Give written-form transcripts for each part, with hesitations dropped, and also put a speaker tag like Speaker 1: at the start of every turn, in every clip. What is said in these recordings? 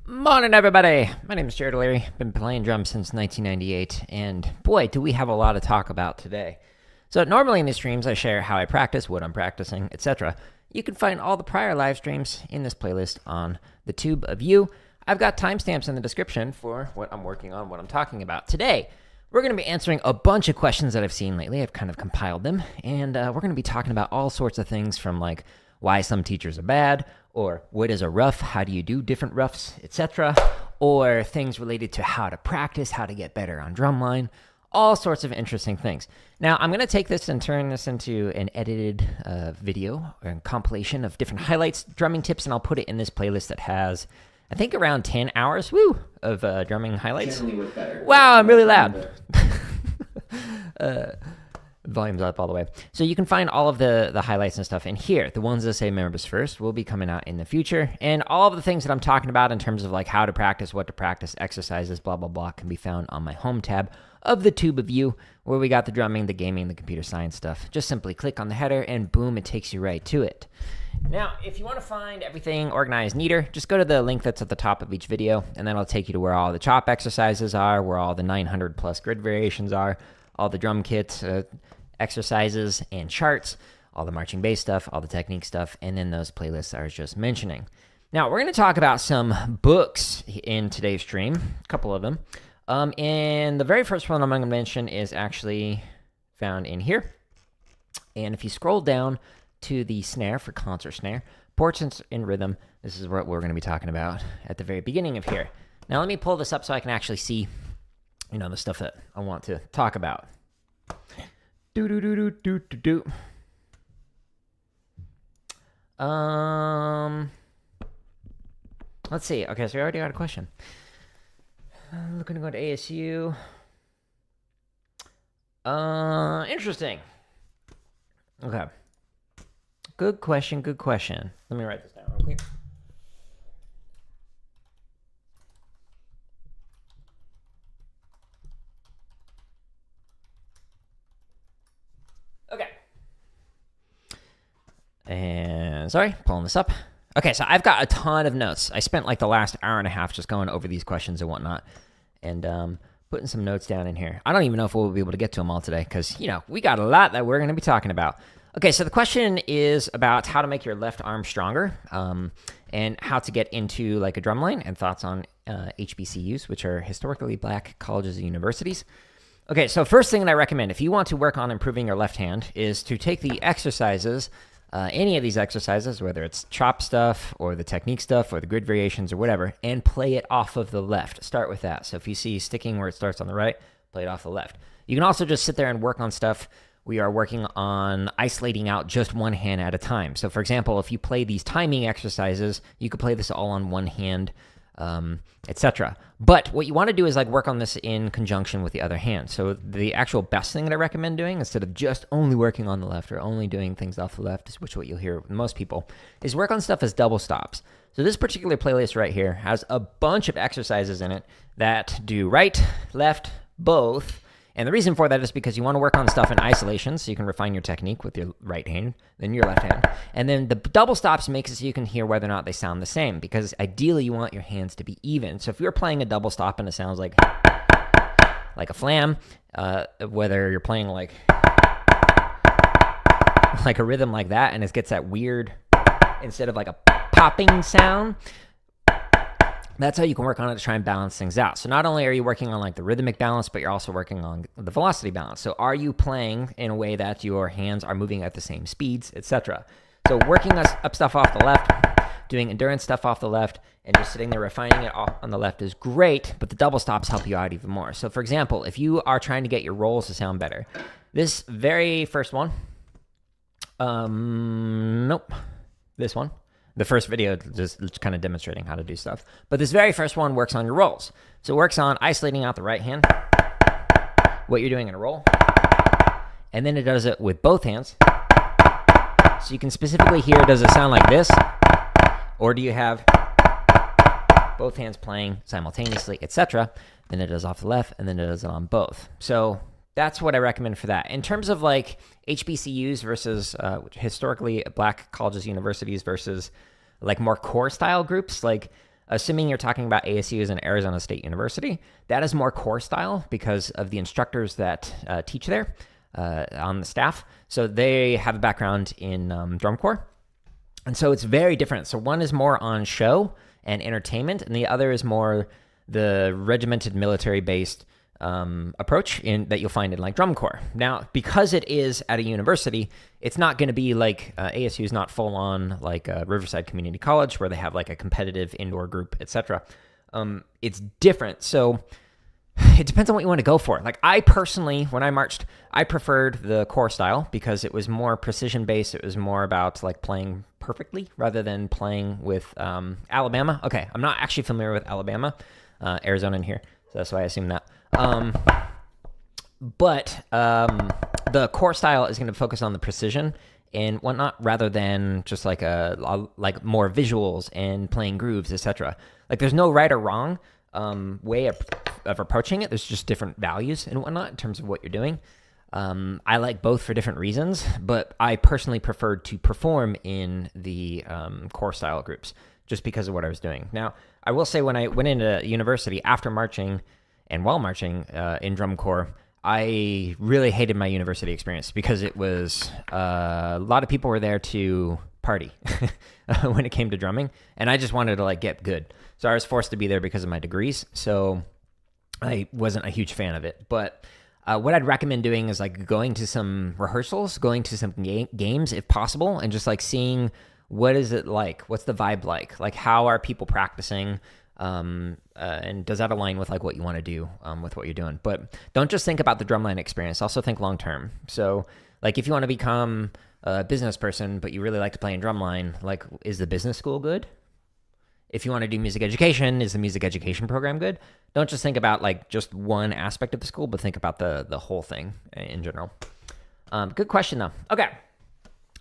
Speaker 1: Morning, everybody. My name is Jared O'Leary. Been playing drums since 1998, and boy, do we have a lot to talk about today. So normally in these streams, I share how I practice, what I'm practicing, etc. You can find all the prior live streams in this playlist on the tube of you. I've got timestamps in the description for what I'm working on, what I'm talking about. Today, we're going to be answering a bunch of questions that I've seen lately. I've kind of compiled them, and we're going to be talking about all sorts of things from like why some teachers are bad, or what is a ruff, how do you do different ruffs, etc., or things related to how to practice, how to get better on drumline, all sorts of interesting things. Now, I'm going to take this and turn this into an edited video or a compilation of different highlights, drumming tips, and I'll put it in this playlist that has, I think, around 10 hours, of drumming highlights.
Speaker 2: Generally work better.
Speaker 1: Wow, I'm really loud. Volume's up all the way. So you can find all of the highlights and stuff in here. The ones that say members first will be coming out in the future. And all of the things that I'm talking about in terms of like how to practice, what to practice, exercises, blah, blah, blah, can be found on my home tab of the tube of you, where we got the drumming, the gaming, the computer science stuff. Just simply click on the header and boom, it takes you right to it. Now, if you want to find everything organized neater, just go to the link that's at the top of each video, and that'll take you to where all the chop exercises are, where all the 900 plus grid variations are, all the drum kits, exercises and charts, all the marching bass stuff, all the technique stuff, and then those playlists I was just mentioning. Now, we're going to talk about some books in today's stream, a couple of them. And the very first one I'm going to mention is actually found in here. And if you scroll down to the snare for concert snare, Portraits in Rhythm, this is what we're going to be talking about at the very beginning of here. Now, let me pull this up so I can actually see, the stuff that I want to talk about. Let's see. Okay, so we already got a question. Looking to go to ASU. Interesting. Okay. Good question. Let me write this down real quick. Okay. And sorry, pulling this up. Okay, so I've got a ton of notes. I spent like the last hour and a half just going over these questions and whatnot, and putting some notes down in here. I don't even know if we'll be able to get to them all today because, we got a lot that we're going to be talking about. Okay, so the question is about how to make your left arm stronger, and how to get into like a drumline, and thoughts on HBCUs, which are historically black colleges and universities. Okay, so first thing that I recommend, if you want to work on improving your left hand, is to take the exercises, any of these exercises, whether it's chop stuff or the technique stuff or the grid variations or whatever, and play it off of the left. Start with that. So if you see sticking where it starts on the right, play it off the left. You can also just sit there and work on stuff. We are working on isolating out just one hand at a time. So for example, if you play these timing exercises, you could play this all on one hand, etc. But what you want to do is like work on this in conjunction with the other hand. So the actual best thing that I recommend doing, instead of just only working on the left or only doing things off the left, which is what you'll hear with most people, is work on stuff as double stops. So this particular playlist right here has a bunch of exercises in it that do right, left, both. And the reason for that is because you want to work on stuff in isolation so you can refine your technique with your right hand, then your left hand. And then the double stops makes it so you can hear whether or not they sound the same, because ideally you want your hands to be even. So if you're playing a double stop and it sounds like a flam, whether you're playing like a rhythm like that and it gets that weird, instead of like a popping sound, that's how you can work on it to try and balance things out. So not only are you working on like the rhythmic balance, but you're also working on the velocity balance. So are you playing in a way that your hands are moving at the same speeds, etc.? So working up stuff off the left, doing endurance stuff off the left, and just sitting there refining it off on the left is great, but the double stops help you out even more. So for example, if you are trying to get your rolls to sound better, this very first one, this one, the first video just kind of demonstrating how to do stuff. But this very first one works on your rolls. So it works on isolating out the right hand, what you're doing in a roll, and then it does it with both hands. So you can specifically hear, does it sound like this? Or do you have both hands playing simultaneously, etc.? Then it does off the left, and then it does it on both. So that's what I recommend for that. In terms of like HBCUs versus historically black colleges, universities versus like more core style groups, like assuming you're talking about ASUs and Arizona State University, that is more core style because of the instructors that teach there on the staff. So they have a background in drum corps. And so it's very different. So one is more on show and entertainment, and the other is more the regimented military-based approach that you'll find in like drum corps. Now, because it is at a university, it's not going to be like ASU is not full on like Riverside Community College where they have like a competitive indoor group, etc. It's different. So it depends on what you want to go for. Like I personally, when I marched, I preferred the core style because it was more precision based. It was more about like playing perfectly rather than playing with Alabama. Okay, I'm not actually familiar with Alabama, Arizona in here, so that's why I assume that. But the core style is going to focus on the precision and whatnot, rather than just like like more visuals and playing grooves, etc. Like there's no right or wrong way of approaching it. There's just different values and whatnot in terms of what you're doing. I like both for different reasons, but I personally preferred to perform in the core style groups just because of what I was doing. Now, I will say when I went into university after marching and while marching in drum corps, I really hated my university experience because it was a lot of people were there to party when it came to drumming, and I just wanted to like get good. So I was forced to be there because of my degrees. So I wasn't a huge fan of it. But what I'd recommend doing is like going to some rehearsals, going to some games if possible, and just like seeing what is it like, what's the vibe like how are people practicing. And does that align with like what you want to do with what you're doing? But don't just think about the drumline experience. Also think long term. So like if you want to become a business person, but you really like to play in drumline, like is the business school good? If you want to do music education, is the music education program good? Don't just think about like just one aspect of the school, but think about the whole thing in general. Good question though. Okay,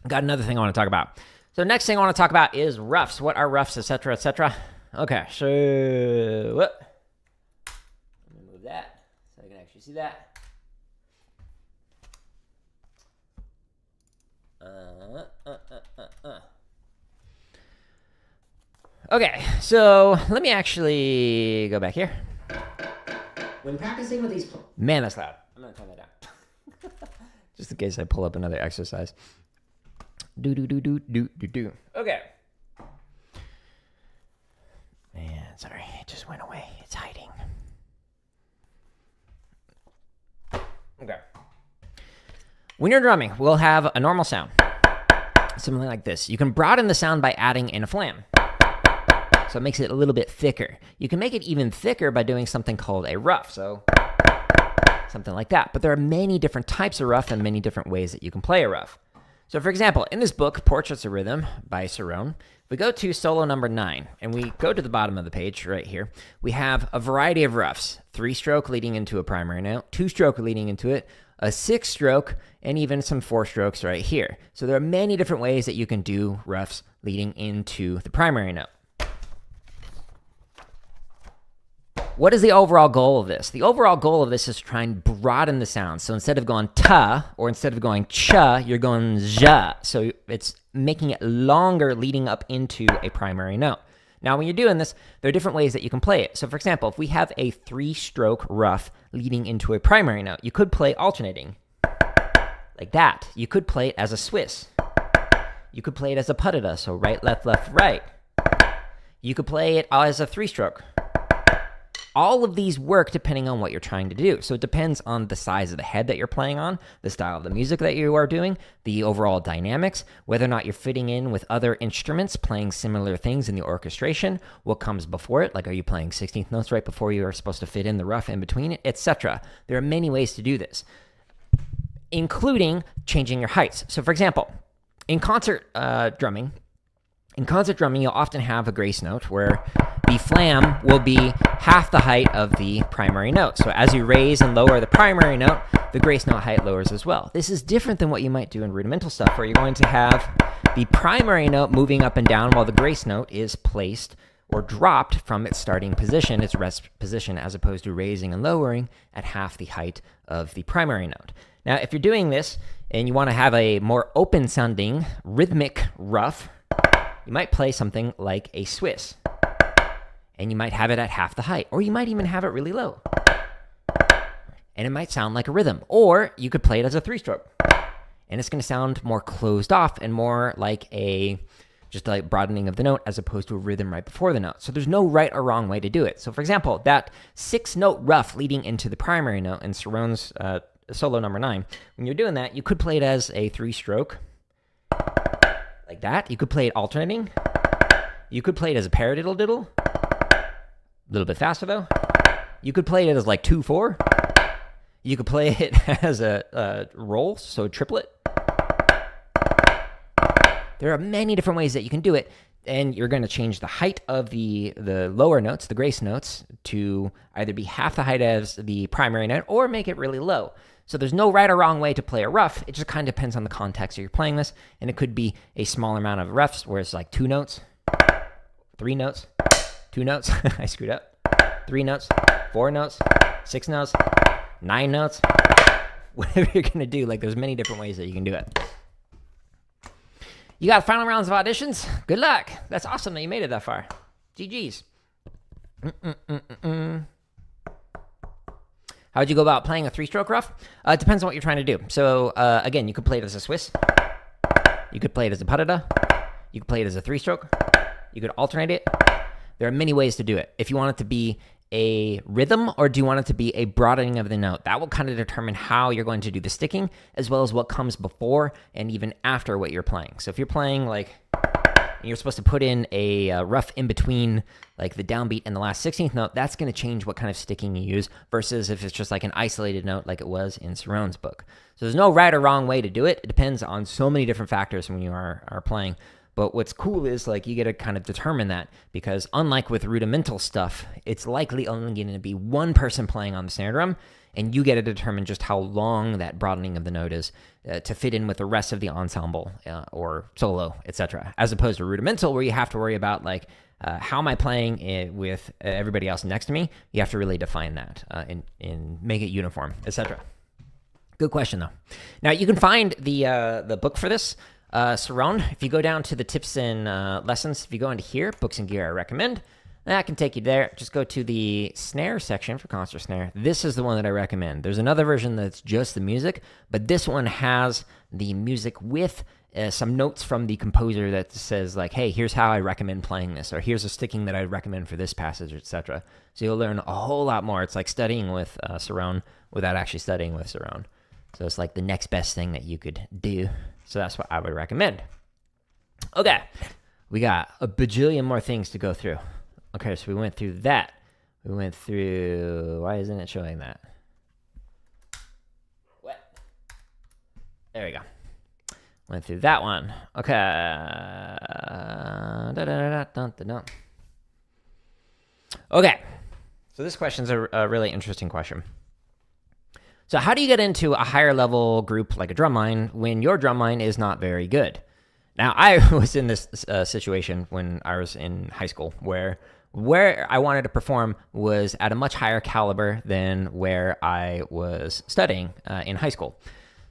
Speaker 1: got another thing I want to talk about. So next thing I want to talk about is ruffs. What are ruffs, etc., etc.? Okay, so let me move that so I can actually see that. Okay, so let me actually go back here. When practicing with these... Man, that's loud. I'm going to turn that down. Just in case I pull up another exercise. Do. Okay. Man, sorry, it just went away. It's hiding. Okay. When you're drumming, we'll have a normal sound. Something like this. You can broaden the sound by adding in a flam. So it makes it a little bit thicker. You can make it even thicker by doing something called a ruff. So something like that. But there are many different types of ruff and many different ways that you can play a ruff. So for example, in this book, Portraits of Rhythm by Cerrone, we go to solo number 9, and we go to the bottom of the page right here. We have a variety of ruffs, 3-stroke leading into a primary note, 2-stroke leading into it, a 6-stroke, and even some 4-strokes right here. So there are many different ways that you can do ruffs leading into the primary note. What is the overall goal of this? The overall goal of this is to try and broaden the sound. So instead of going ta, or instead of going cha, you're going ja. So it's making it longer leading up into a primary note. Now, when you're doing this, there are different ways that you can play it. So for example, if we have a 3-stroke ruff leading into a primary note, you could play alternating like that. You could play it as a Swiss. You could play it as a puttada, so right, left, right. You could play it as a 3-stroke. All of these work depending on what you're trying to do. So it depends on the size of the head that you're playing on, the style of the music that you are doing, the overall dynamics, whether or not you're fitting in with other instruments playing similar things in the orchestration, what comes before it, like are you playing 16th notes right before you are supposed to fit in the ruff in between it, etc. There are many ways to do this, including changing your heights. So for example, in concert drumming, you'll often have a grace note where the flam will be half the height of the primary note. So as you raise and lower the primary note, the grace note height lowers as well. This is different than what you might do in rudimental stuff, where you're going to have the primary note moving up and down while the grace note is placed or dropped from its starting position, its rest position, as opposed to raising and lowering at half the height of the primary note. Now, if you're doing this and you want to have a more open-sounding rhythmic ruff, you might play something like a Swiss. and you might have it at half the height, or you might even have it really low. And it might sound like a rhythm. Or you could play it as a 3-stroke, and it's going to sound more closed off and more like just like broadening of the note as opposed to a rhythm right before the note. So there's no right or wrong way to do it. So for example, that 6-note ruff leading into the primary note in Cerrone's solo number 9, when you're doing that, you could play it as a 3-stroke like that. You could play it alternating. You could play it as a paradiddle-diddle, a little bit faster though. You could play it as like 2-4. You could play it as a roll, so a triplet. There are many different ways that you can do it, and you're going to change the height of the lower notes, the grace notes, to either be half the height as the primary note or make it really low. So there's no right or wrong way to play a ruff. It just kind of depends on the context that you're playing this, and it could be a small amount of ruffs where it's like 2 notes, 3 notes, 2 notes. I screwed up. 3 notes, 4 notes, 6 notes, 9 notes. Whatever you're going to do, like there's many different ways that you can do it. You got final rounds of auditions? Good luck. That's awesome that you made it that far. GG's. How'd you go about playing a 3-stroke ruff? It depends on what you're trying to do. So again, you could play it as a Swiss. You could play it as a pas-de-deux. You could play it as a 3-stroke. You could alternate it. There are many ways to do it. If you want it to be a rhythm, or do you want it to be a broadening of the note? That will kind of determine how you're going to do the sticking, as well as what comes before and even after what you're playing. So if you're playing like, you're supposed to put in a ruff in between like the downbeat and the last 16th note, that's going to change what kind of sticking you use versus if it's just like an isolated note like it was in Cerrone's book. So there's no right or wrong way to do it. It depends on so many different factors when you are playing. But what's cool is like you get to kind of determine that, because unlike with rudimental stuff, it's likely only going to be one person playing on the snare drum, and you get to determine just how long that broadening of the note is to fit in with the rest of the ensemble or solo, etc. As opposed to rudimental, where you have to worry about like how am I playing it with everybody else next to me. You have to really define that and make it uniform, etc. Good question though. Now you can find the book for this. Cerrone, if you go down to the tips and lessons, if you go into here, books and gear I recommend, that can take you there. Just go to the snare section for concert snare. This is the one that I recommend. There's another version that's just the music, but this one has the music with some notes from the composer that says like, hey, here's how I recommend playing this, or here's a sticking that I recommend for this passage, etc. So you'll learn a whole lot more. It's like studying with Cerrone without actually studying with Cerrone. So it's like the next best thing that you could do. So that's what I would recommend. Okay, we got a bajillion more things to go through. Okay, so we went through that. We went through... Why isn't it showing that? What? There we go. Went through that one. Okay. Okay, so this question's a really interesting question. So how do you get into a higher level group like a drumline when your drumline is not very good? Now, I was in this situation when I was in high school where I wanted to perform was at a much higher caliber than where I was studying in high school.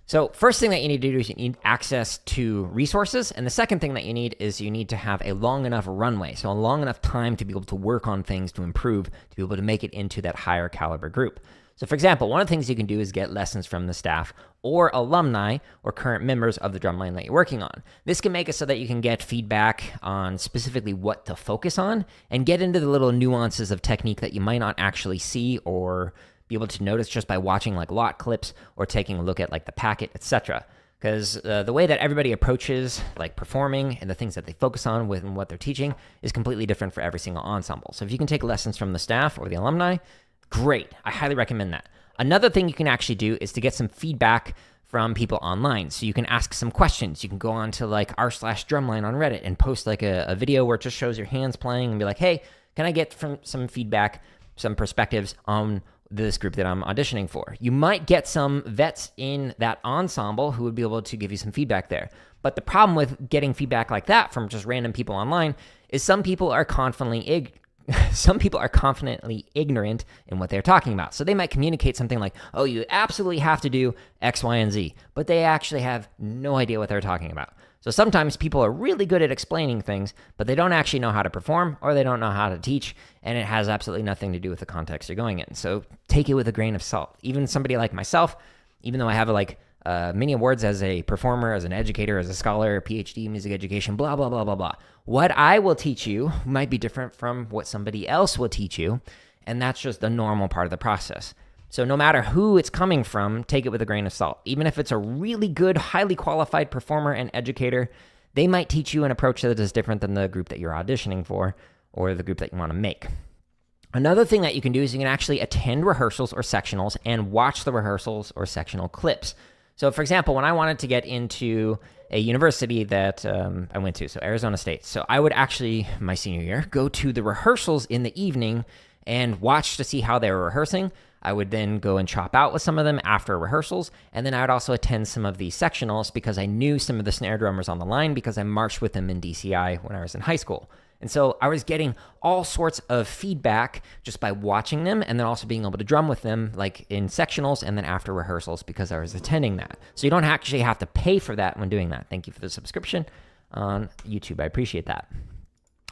Speaker 1: So first thing that you need to do is you need access to resources. And the second thing that you need is you need to have a long enough runway. So a long enough time to be able to work on things to improve, to be able to make it into that higher caliber group. So for example, one of the things you can do is get lessons from the staff or alumni or current members of the drumline that you're working on. This can make it so that you can get feedback on specifically what to focus on and get into the little nuances of technique that you might not actually see or be able to notice just by watching like lot clips or taking a look at like the packet, etc. Because the way that everybody approaches like performing and the things that they focus on with and what they're teaching is completely different for every single ensemble. So if you can take lessons from the staff or the alumni, great. I highly recommend that. Another thing you can actually do is to get some feedback from people online. So you can ask some questions. You can go on to like r/drumline on Reddit and post like a video where it just shows your hands playing and be like, hey, can I get some feedback, some perspectives on this group that I'm auditioning for? You might get some vets in that ensemble who would be able to give you some feedback there. But the problem with getting feedback like that from just random people online is some people are some people are confidently ignorant in what they're talking about. So they might communicate something like, oh, you absolutely have to do X, Y, and Z, but they actually have no idea what they're talking about. So sometimes people are really good at explaining things, but they don't actually know how to perform or they don't know how to teach, and it has absolutely nothing to do with the context you're going in. So take it with a grain of salt. Even somebody like myself, even though I have many awards as a performer, as an educator, as a scholar, PhD, music education, blah, blah, blah, blah, blah. What I will teach you might be different from what somebody else will teach you, and that's just the normal part of the process. So no matter who it's coming from, take it with a grain of salt. Even if it's a really good, highly qualified performer and educator, they might teach you an approach that is different than the group that you're auditioning for or the group that you want to make. Another thing that you can do is you can actually attend rehearsals or sectionals and watch the rehearsals or sectional clips. So for example, when I wanted to get into a university that I went to, so Arizona State, so I would actually, my senior year, go to the rehearsals in the evening and watch to see how they were rehearsing. I would then go and chop out with some of them after rehearsals, and then I would also attend some of the sectionals because I knew some of the snare drummers on the line because I marched with them in DCI when I was in high school. And so I was getting all sorts of feedback just by watching them and then also being able to drum with them like in sectionals and then after rehearsals because I was attending that. So you don't actually have to pay for that when doing that. Thank you for the subscription on YouTube. I appreciate that.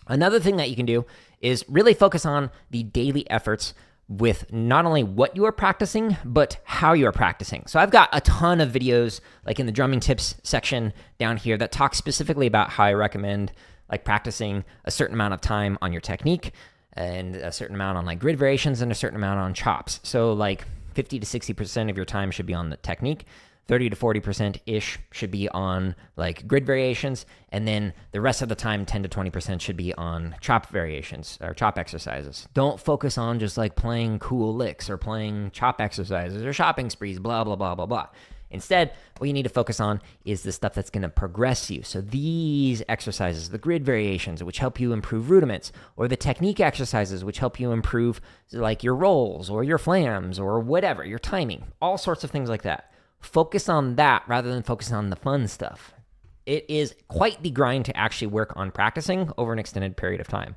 Speaker 1: Another thing that you can do is really focus on the daily efforts with not only what you are practicing, but how you are practicing. So I've got a ton of videos like in the drumming tips section down here that talk specifically about how I recommend like practicing a certain amount of time on your technique and a certain amount on like grid variations and a certain amount on chops. So like 50 to 60% of your time should be on the technique. 30 to 40%-ish should be on like grid variations, and then the rest of the time, 10 to 20% should be on chop variations or chop exercises. Don't focus on just like playing cool licks or playing chop exercises or shopping sprees, blah, blah, blah, blah, blah. Instead, what you need to focus on is the stuff that's going to progress you. So these exercises, the grid variations, which help you improve rudiments, or the technique exercises, which help you improve like your rolls or your flams or whatever, your timing, all sorts of things like that. Focus on that rather than focus on the fun stuff. It is quite the grind to actually work on practicing over an extended period of time.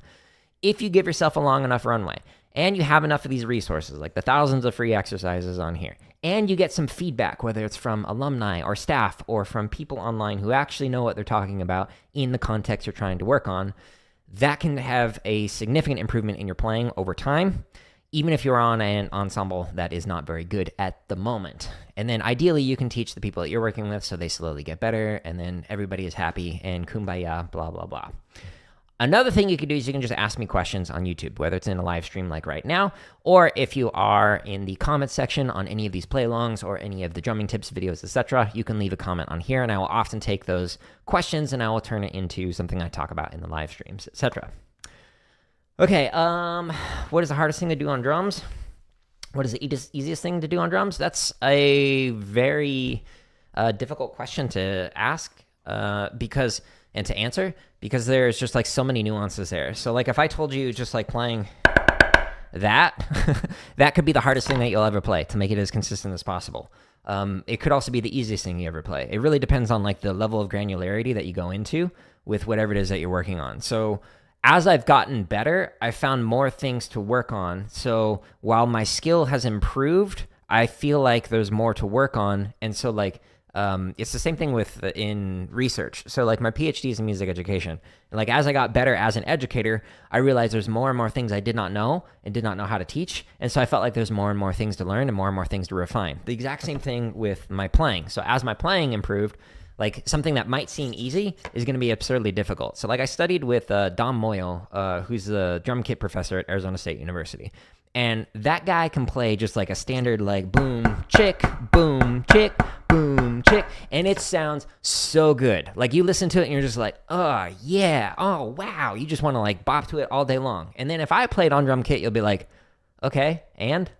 Speaker 1: If you give yourself a long enough runway and you have enough of these resources, like the thousands of free exercises on here, and you get some feedback, whether it's from alumni or staff or from people online who actually know what they're talking about in the context you're trying to work on, that can have a significant improvement in your playing over time, even if you're on an ensemble that is not very good at the moment. And then ideally, you can teach the people that you're working with so they slowly get better, and then everybody is happy and kumbaya, blah, blah, blah. Another thing you can do is you can just ask me questions on YouTube, whether it's in a live stream like right now, or if you are in the comments section on any of these play-alongs or any of the drumming tips videos, etc., you can leave a comment on here, and I will often take those questions and I will turn it into something I talk about in the live streams, etc. Okay, what is the hardest thing to do on drums? What is the easiest thing to do on drums? That's a very difficult question to ask and to answer, because there's just like so many nuances there. So like if I told you just like playing that, that could be the hardest thing that you'll ever play to make it as consistent as possible. It could also be the easiest thing you ever play. It really depends on like the level of granularity that you go into with whatever it is that you're working on. So as I've gotten better, I found more things to work on. So while my skill has improved, I feel like there's more to work on. And so like, it's the same thing with in research. So like my PhD is in music education. And like as I got better as an educator, I realized there's more and more things I did not know and did not know how to teach. And so I felt like there's more and more things to learn and more things to refine. The exact same thing with my playing. So as my playing improved, like something that might seem easy is going to be absurdly difficult. So like I studied with Dom Moeller, who's the drum kit professor at Arizona State University. And that guy can play just like a standard like boom, chick, boom, chick, boom, chick. And it sounds so good. Like you listen to it and you're just like, oh yeah, oh wow. You just want to like bop to it all day long. And then if I played on drum kit, you'll be like, okay, and?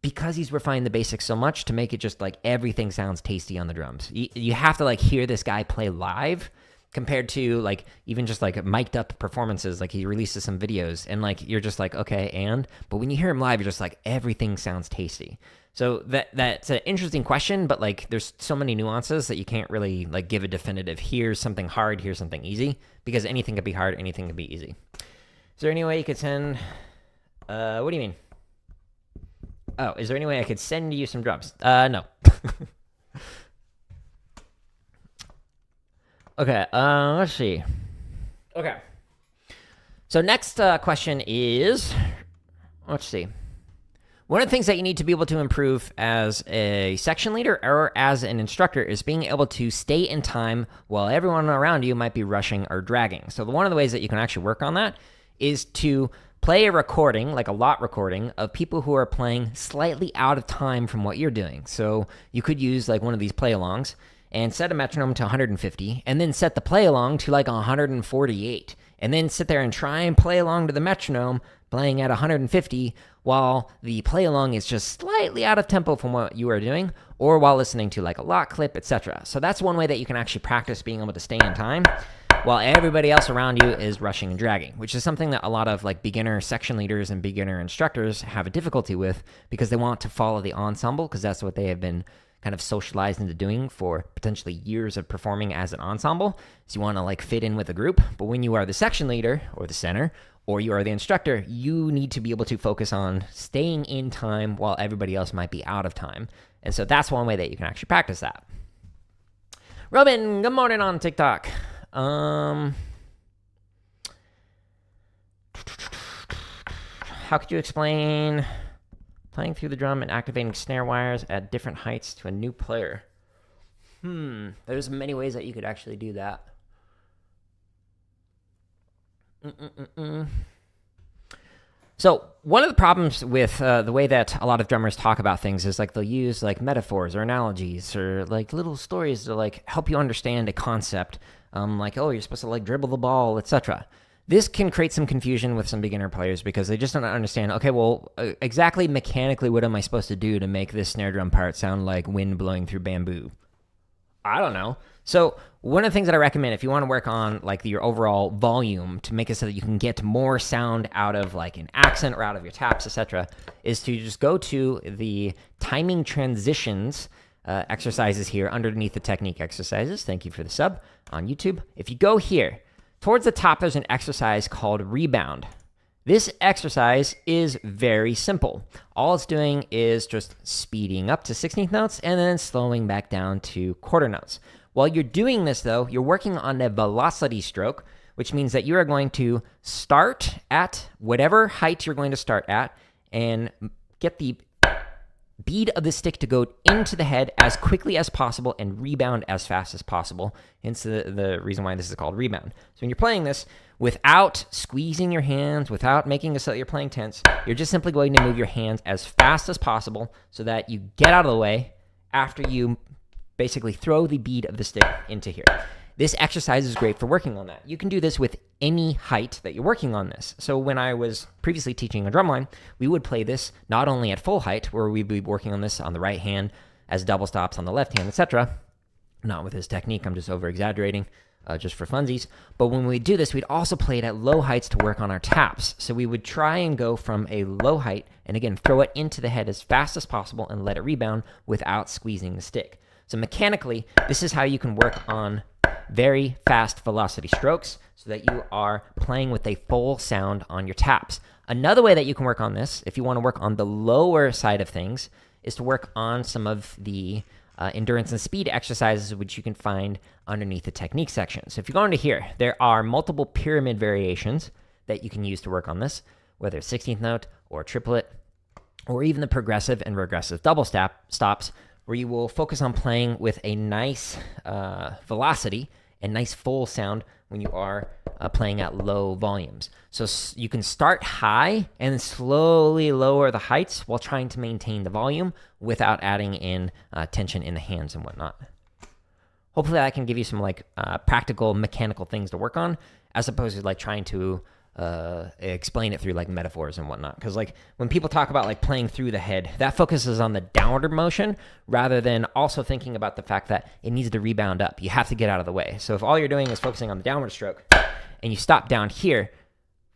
Speaker 1: Because he's refined the basics so much to make it just like everything sounds tasty on the drums. You have to like hear this guy play live compared to like even just like mic'd up performances. Like he releases some videos and like you're just like, okay, and? But when you hear him live, you're just like, everything sounds tasty. So that's an interesting question, but like there's so many nuances that you can't really like give a definitive, here's something hard, here's something easy, because anything could be hard, anything could be easy. Is there any way you could send... what do you mean? Oh, is there any way I could send you some drums? No. Okay, let's see. Okay. So next question is... Let's see. One of the things that you need to be able to improve as a section leader or as an instructor is being able to stay in time while everyone around you might be rushing or dragging. So one of the ways that you can actually work on that is to play a recording, like a lot recording, of people who are playing slightly out of time from what you're doing. So you could use like one of these play-alongs and set a metronome to 150 and then set the play-along to like 148 and then sit there and try and play along to the metronome playing at 150 while the play-along is just slightly out of tempo from what you are doing, or while listening to like a lot clip, etc. So that's one way that you can actually practice being able to stay in time while everybody else around you is rushing and dragging, which is something that a lot of like beginner section leaders and beginner instructors have a difficulty with because they want to follow the ensemble because that's what they have been kind of socialized into doing for potentially years of performing as an ensemble. So you want to like fit in with a group, but when you are the section leader or the center, or you are the instructor, you need to be able to focus on staying in time while everybody else might be out of time. And so that's one way that you can actually practice that. Robin, good morning on TikTok. How could you explain playing through the drum and activating snare wires at different heights to a new player? There's many ways that you could actually do that. So one of the problems with the way that a lot of drummers talk about things is like they'll use like metaphors or analogies or like little stories to like help you understand a concept. Like, oh, you're supposed to like dribble the ball, etc. This can create some confusion with some beginner players because they just don't understand, okay, well, exactly mechanically what am I supposed to do to make this snare drum part sound like wind blowing through bamboo? I don't know. So one of the things that I recommend if you want to work on like your overall volume to make it so that you can get more sound out of like an accent or out of your taps, etc., is to just go to the timing transitions exercises here underneath the technique exercises. Thank you for the sub on YouTube. If you go here, towards the top, there's an exercise called rebound. This exercise is very simple. All it's doing is just speeding up to 16th notes and then slowing back down to quarter notes. While you're doing this, though, you're working on a velocity stroke, which means that you are going to start at whatever height you're going to start at and get the bead of the stick to go into the head as quickly as possible and rebound as fast as possible. Hence the reason why this is called rebound. So when you're playing this, without squeezing your hands, without making it so that you're playing tense, you're just simply going to move your hands as fast as possible so that you get out of the way after you basically throw the bead of the stick into here. This exercise is great for working on that. You can do this with any height that you're working on this. So when I was previously teaching a drumline, we would play this not only at full height, where we'd be working on this on the right hand as double stops on the left hand, etc. Not with this technique, I'm just over-exaggerating just for funsies. But when we do this, we'd also play it at low heights to work on our taps. So we would try and go from a low height and again, throw it into the head as fast as possible and let it rebound without squeezing the stick. So mechanically, this is how you can work on very fast velocity strokes so that you are playing with a full sound on your taps. Another way that you can work on this, if you want to work on the lower side of things, is to work on some of the endurance and speed exercises, which you can find underneath the technique section. So if you go into here, there are multiple pyramid variations that you can use to work on this, whether it's 16th note or triplet, or even the progressive and regressive double stops, where you will focus on playing with a nice velocity and nice full sound when you are playing at low volumes. So you can start high and then slowly lower the heights while trying to maintain the volume without adding in tension in the hands and whatnot. Hopefully that can give you some like practical mechanical things to work on, as opposed to like trying to explain it through like metaphors and whatnot. Because like when people talk about like playing through the head, that focuses on the downward motion rather than also thinking about the fact that it needs to rebound up. You have to get out of the way. So if all you're doing is focusing on the downward stroke and you stop down here,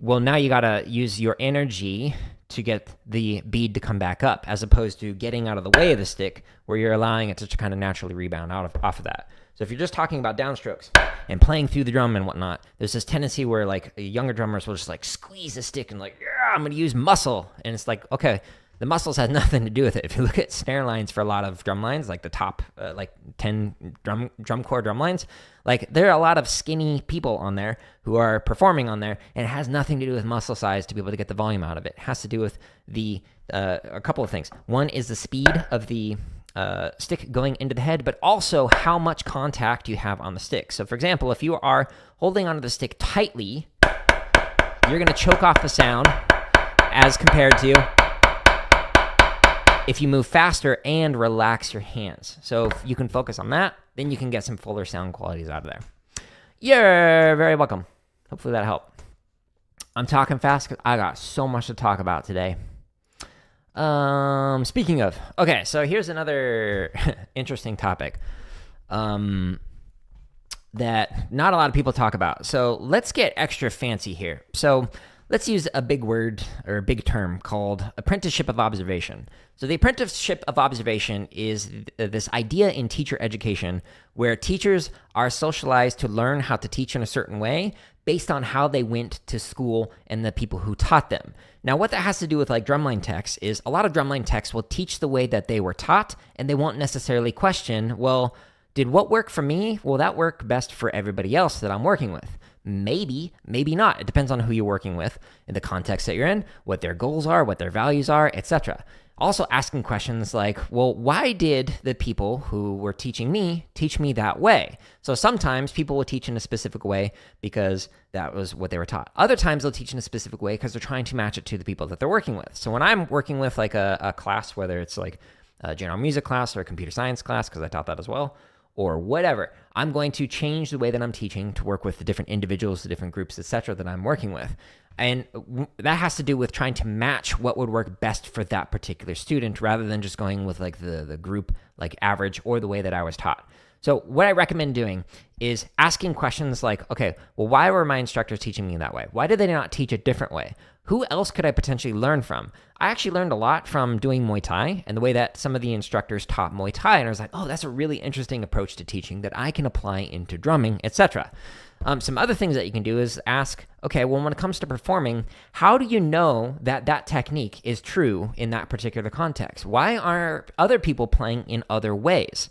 Speaker 1: well, now you got to use your energy to get the bead to come back up, as opposed to getting out of the way of the stick where you're allowing it to kind of naturally rebound off of that. So if you're just talking about downstrokes and playing through the drum and whatnot, there's this tendency where like younger drummers will just like squeeze the stick and like, yeah, I'm going to use muscle. And it's like, okay, the muscles has nothing to do with it. If you look at snare lines for a lot of drum lines, like the top like 10 drum corps drum lines, like there are a lot of skinny people on there who are performing on there, and it has nothing to do with muscle size to be able to get the volume out of it. It has to do with the a couple of things. One is the speed of the stick going into the head, but also how much contact you have on the stick. So for example, if you are holding onto the stick tightly, you're going to choke off the sound as compared to if you move faster and relax your hands. So if you can focus on that, then you can get some fuller sound qualities out of there. You're very welcome. Hopefully that helped. I'm talking fast because I got so much to talk about today. Speaking of, okay, so here's another interesting topic that not a lot of people talk about. So let's get extra fancy here. So let's use a big word or a big term called apprenticeship of observation. So the apprenticeship of observation is this idea in teacher education where teachers are socialized to learn how to teach in a certain way based on how they went to school and the people who taught them. Now, what that has to do with like drumline techs is a lot of drumline techs will teach the way that they were taught, and they won't necessarily question, well, did what work for me? Will that work best for everybody else that I'm working with? Maybe, maybe not. It depends on who you're working with, in the context that you're in, what their goals are, what their values are, etc. Also asking questions like, well, why did the people who were teaching me teach me that way? So sometimes people will teach in a specific way because that was what they were taught. Other times they'll teach in a specific way because they're trying to match it to the people that they're working with. So when I'm working with like a class, whether it's like a general music class or a computer science class, because I taught that as well, or whatever, I'm going to change the way that I'm teaching to work with the different individuals, the different groups, etc. that I'm working with. And that has to do with trying to match what would work best for that particular student rather than just going with like the group like average or the way that I was taught. So what I recommend doing is asking questions like, okay, well, why were my instructors teaching me that way? Why did they not teach a different way? Who else could I potentially learn from? I actually learned a lot from doing Muay Thai and the way that some of the instructors taught Muay Thai. And I was like, oh, that's a really interesting approach to teaching that I can apply into drumming, etc. Some other things that you can do is ask, okay, well, when it comes to performing, how do you know that that technique is true in that particular context? Why are other people playing in other ways?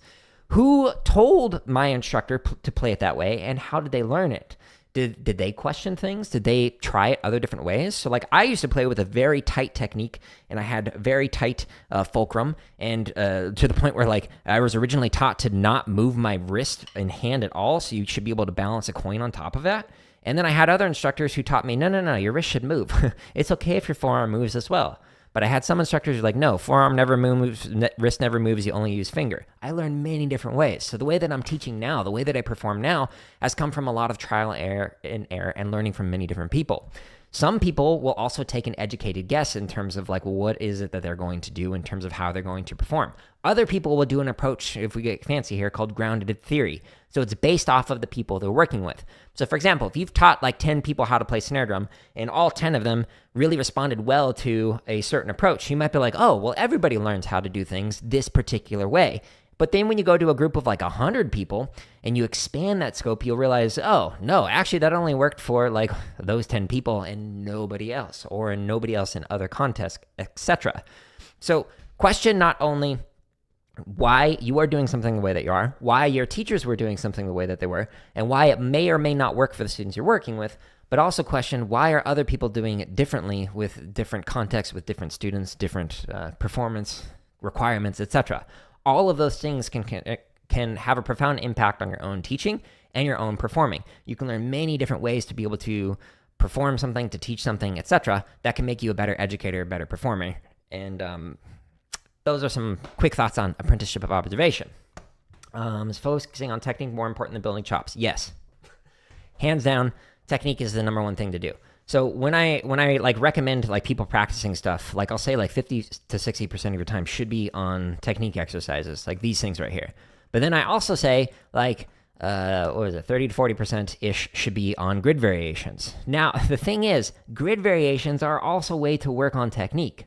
Speaker 1: Who told my instructor to play it that way, and how did they learn it? Did they question things? Did they try it other different ways? So like I used to play with a very tight technique, and I had very tight fulcrum, and to the point where like I was originally taught to not move my wrist and hand at all, so you should be able to balance a coin on top of that. And then I had other instructors who taught me, no, your wrist should move. It's okay if your forearm moves as well. But I had some instructors who were like, no, forearm never moves, wrist never moves, you only use finger. I learned many different ways. So the way that I'm teaching now, the way that I perform now, has come from a lot of trial and error and learning from many different people. Some people will also take an educated guess in terms of like, well, what is it that they're going to do in terms of how they're going to perform. Other people will do an approach, if we get fancy here, called grounded theory. So it's based off of the people they're working with. So for example, if you've taught like 10 people how to play snare drum and all 10 of them really responded well to a certain approach, you might be like, oh, well, everybody learns how to do things this particular way. But then when you go to a group of like 100 people and you expand that scope, you'll realize, oh, no, actually that only worked for like those 10 people and nobody else, or nobody else in other contexts, etc. So question not only why you are doing something the way that you are, why your teachers were doing something the way that they were, and why it may or may not work for the students you're working with, but also question why are other people doing it differently with different contexts, with different students, different performance requirements, etc. All of those things can have a profound impact on your own teaching and your own performing. You can learn many different ways to be able to perform something, to teach something, etc. that can make you a better educator, a better performer. And those are some quick thoughts on apprenticeship of observation. Is focusing on technique more important than building chops? Yes. Hands down, technique is the number one thing to do. So when I like recommend like people practicing stuff, like I'll say like 50 to 60% of your time should be on technique exercises, like these things right here. But then I also say like what was it, 30 to 40%-ish should be on grid variations. Now, the thing is, grid variations are also a way to work on technique.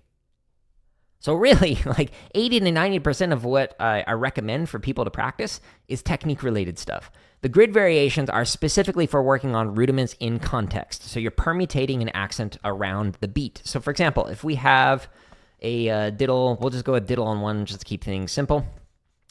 Speaker 1: So really, like 80 to 90% of what I recommend for people to practice is technique-related stuff. The grid variations are specifically for working on rudiments in context. So you're permutating an accent around the beat. So for example, if we have a diddle, we'll just go with diddle on one just to keep things simple.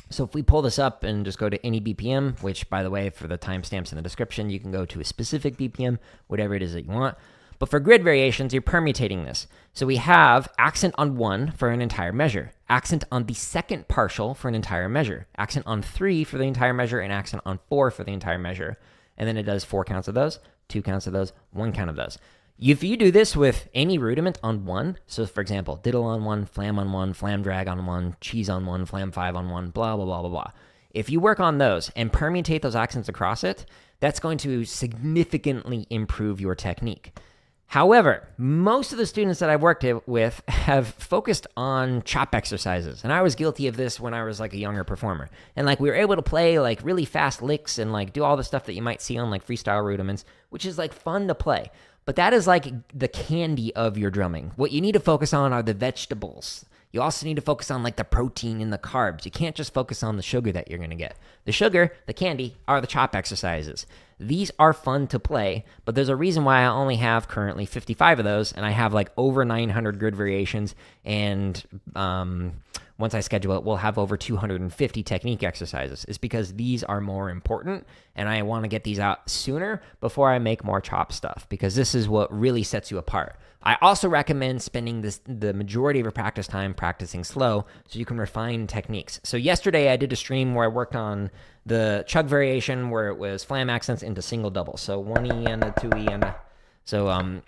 Speaker 1: So if we pull this up and just go to any BPM, which by the way, for the timestamps in the description, you can go to a specific BPM, whatever it is that you want. But for grid variations, you're permutating this. So we have accent on 1 for an entire measure, accent on the second partial for an entire measure, accent on 3 for the entire measure, and accent on 4 for the entire measure. And then it does 4 counts of those, 2 counts of those, 1 count of those. If you do this with any rudiment on 1, so for example, diddle on 1, flam drag on 1, cheese on 1, flam 5 on 1, blah, blah, blah, blah, blah. If you work on those and permutate those accents across it, that's going to significantly improve your technique. However, most of the students that I've worked with have focused on chop exercises, and I was guilty of this when I was like a younger performer. And like we were able to play like really fast licks and like do all the stuff that you might see on like freestyle rudiments, which is like fun to play. But that is like the candy of your drumming. What you need to focus on are the vegetables. You also need to focus on like the protein and the carbs. You can't just focus on the sugar that you're going to get. The sugar, the candy, are the chop exercises. These are fun to play, but there's a reason why I only have currently 55 of those, and I have like over 900 grid variations, and once I schedule it, we'll have over 250 technique exercises. It's because these are more important, and I want to get these out sooner before I make more chop stuff, because this is what really sets you apart. I also recommend spending the majority of your practice time practicing slow so you can refine techniques. So yesterday I did a stream where I worked on the chug variation where it was flam accents into single double. So 1E and a 2E and a... So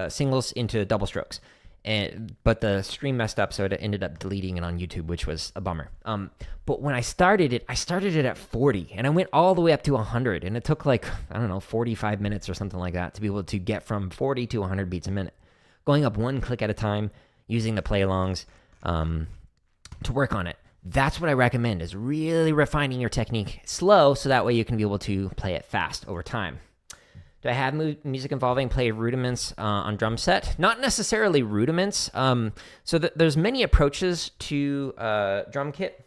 Speaker 1: singles into double strokes. But the stream messed up, so it ended up deleting it on YouTube, which was a bummer. But when I started it at 40, and I went all the way up to 100, and it took like, I don't know, 45 minutes or something like that to be able to get from 40 to 100 beats a minute. Going up one click at a time, using the play-alongs to work on it. That's what I recommend, is really refining your technique slow, so that way you can be able to play it fast over time. Do I have music involving play rudiments on drum set? Not necessarily rudiments. So there's many approaches to drum kit.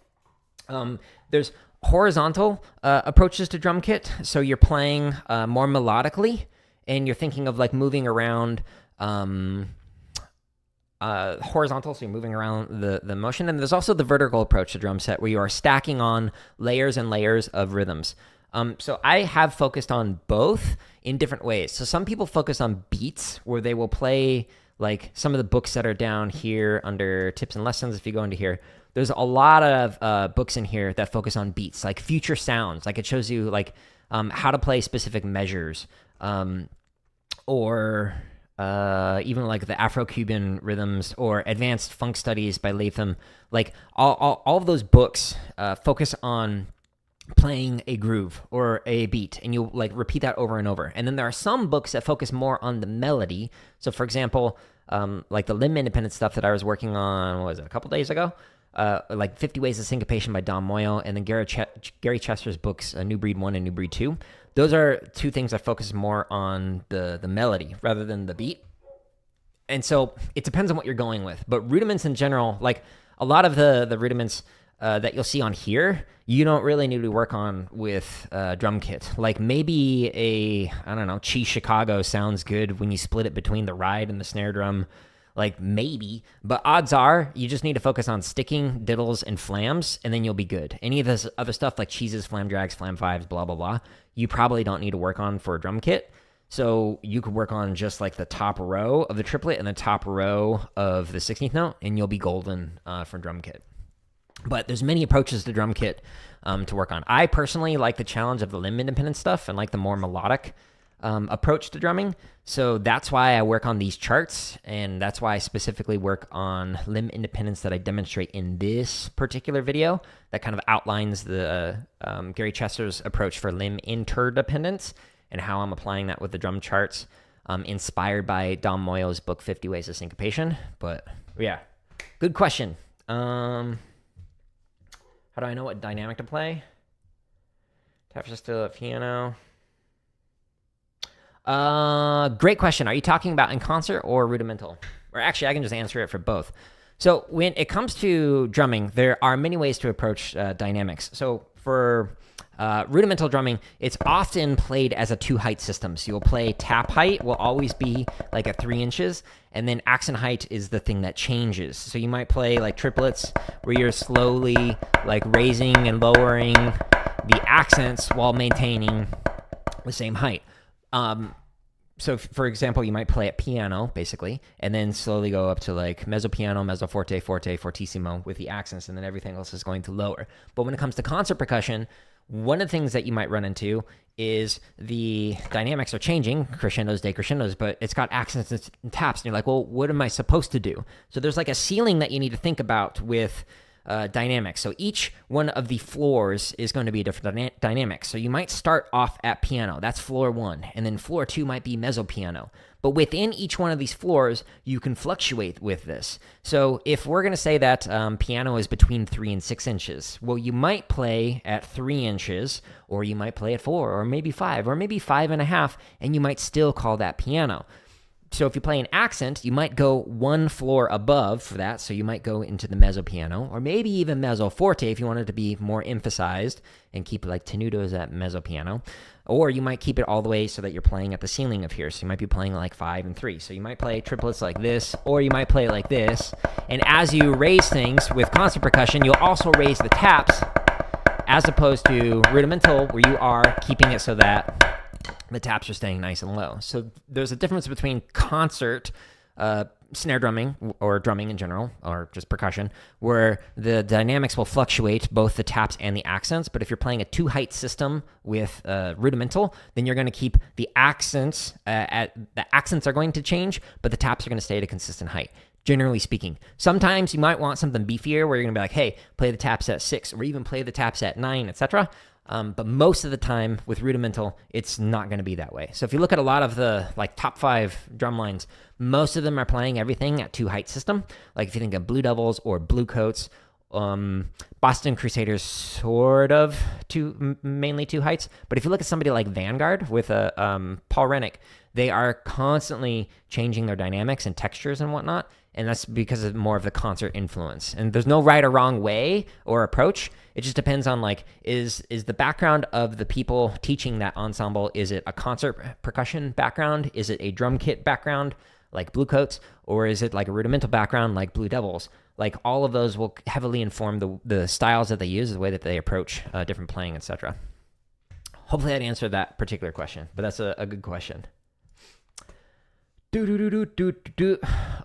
Speaker 1: There's horizontal approaches to drum kit. So you're playing more melodically, and you're thinking of like moving around horizontal, so you're moving around the motion. And there's also the vertical approach to drum set, where you are stacking on layers and layers of rhythms. So I have focused on both in different ways. So some people focus on beats, where they will play like some of the books that are down here under tips and lessons. If you go into here, there's a lot of books in here that focus on beats, like future sounds. Like it shows you like how to play specific measures, or even like the Afro-Cuban rhythms, or Advanced Funk Studies by Latham. Like all of those books focus on playing a groove or a beat, and you'll like repeat that over and over. And then there are some books that focus more on the melody. So for example, like the limb independent stuff that I was working on, what was it, a couple days ago? Like 50 Ways of Syncopation by Don Moeller, and then Gary Chester's books, New Breed 1 and New Breed 2. Those are two things that focus more on the melody rather than the beat. And so it depends on what you're going with. But rudiments in general, like a lot of the rudiments that you'll see on here, you don't really need to work on with drum kit. Like maybe I don't know, Chi Chicago sounds good when you split it between the ride and the snare drum. Like maybe, but odds are you just need to focus on sticking, diddles, and flams, and then you'll be good. Any of this other stuff like cheeses, flam drags, flam fives, blah, blah, blah, you probably don't need to work on for a drum kit. So you could work on just like the top row of the triplet and the top row of the 16th note, and you'll be golden for drum kit. But there's many approaches to drum kit to work on. I personally like the challenge of the limb independent stuff and like the more melodic approach to drumming. So that's why I work on these charts, and that's why I specifically work on limb independence that I demonstrate in this particular video that kind of outlines the Gary Chester's approach for limb interdependence and how I'm applying that with the drum charts, inspired by Don Moyle's book, 50 Ways of Syncopation. But yeah, good question. How do I know what dynamic to play? Taps are still at piano. Great question. Are you talking about in concert or rudimental? Or actually, I can just answer it for both. So when it comes to drumming, there are many ways to approach dynamics. So for rudimental drumming, it's often played as a two-height system. So you'll play tap height will always be like at 3 inches, and then accent height is the thing that changes. So you might play like triplets where you're slowly like raising and lowering the accents while maintaining the same height. So for example, you might play at piano basically, and then slowly go up to like mezzo piano, mezzo forte, forte, fortissimo with the accents, and then everything else is going to lower. But when it comes to concert percussion, one of the things that you might run into is the dynamics are changing, crescendos, decrescendos, but it's got accents and taps, and you're like, well, what am I supposed to do? So there's like a ceiling that you need to think about with dynamics. So each one of the floors is going to be a different dynamic. So you might start off at piano. That's floor 1. And then floor 2 might be mezzo piano. But within each one of these floors, you can fluctuate with this. So if we're going to say that piano is between 3 and 6 inches, well, you might play at 3 inches, or you might play at 4, or maybe 5, or maybe 5.5, and you might still call that piano. So if you play an accent, you might go 1 floor above for that. So you might go into the mezzo piano, or maybe even mezzo forte if you wanted to be more emphasized and keep it like tenutos at mezzo piano. Or you might keep it all the way so that you're playing at the ceiling of here. So you might be playing like 5 and 3. So you might play triplets like this, or you might play like this. And as you raise things with concert percussion, you'll also raise the taps, as opposed to rudimental, where you are keeping it so that the taps are staying nice and low. So there's a difference between concert snare drumming, or drumming in general, or just percussion, where the dynamics will fluctuate, both the taps and the accents. But if you're playing a two-height system with rudimental, then you're going to keep the accents the accents are going to change, but the taps are going to stay at a consistent height, generally speaking. Sometimes you might want something beefier where you're going to be like, hey, play the taps at 6, or even play the taps at 9, etc. But most of the time with rudimental, it's not going to be that way. So if you look at a lot of the like top 5 drum lines, most of them are playing everything at two-height system. Like if you think of Blue Devils or Blue Coats, Boston Crusaders, sort of mainly two heights. But if you look at somebody like Vanguard with Paul Rennick, they are constantly changing their dynamics and textures and whatnot. And that's because of more of the concert influence. And there's no right or wrong way or approach. It just depends on like, is the background of the people teaching that ensemble, is it a concert percussion background? Is it a drum kit background like Blue Coats? Or is it like a rudimental background like Blue Devils? Like all of those will heavily inform the styles that they use, the way that they approach different playing, etc. Hopefully that answered that particular question, but that's a good question.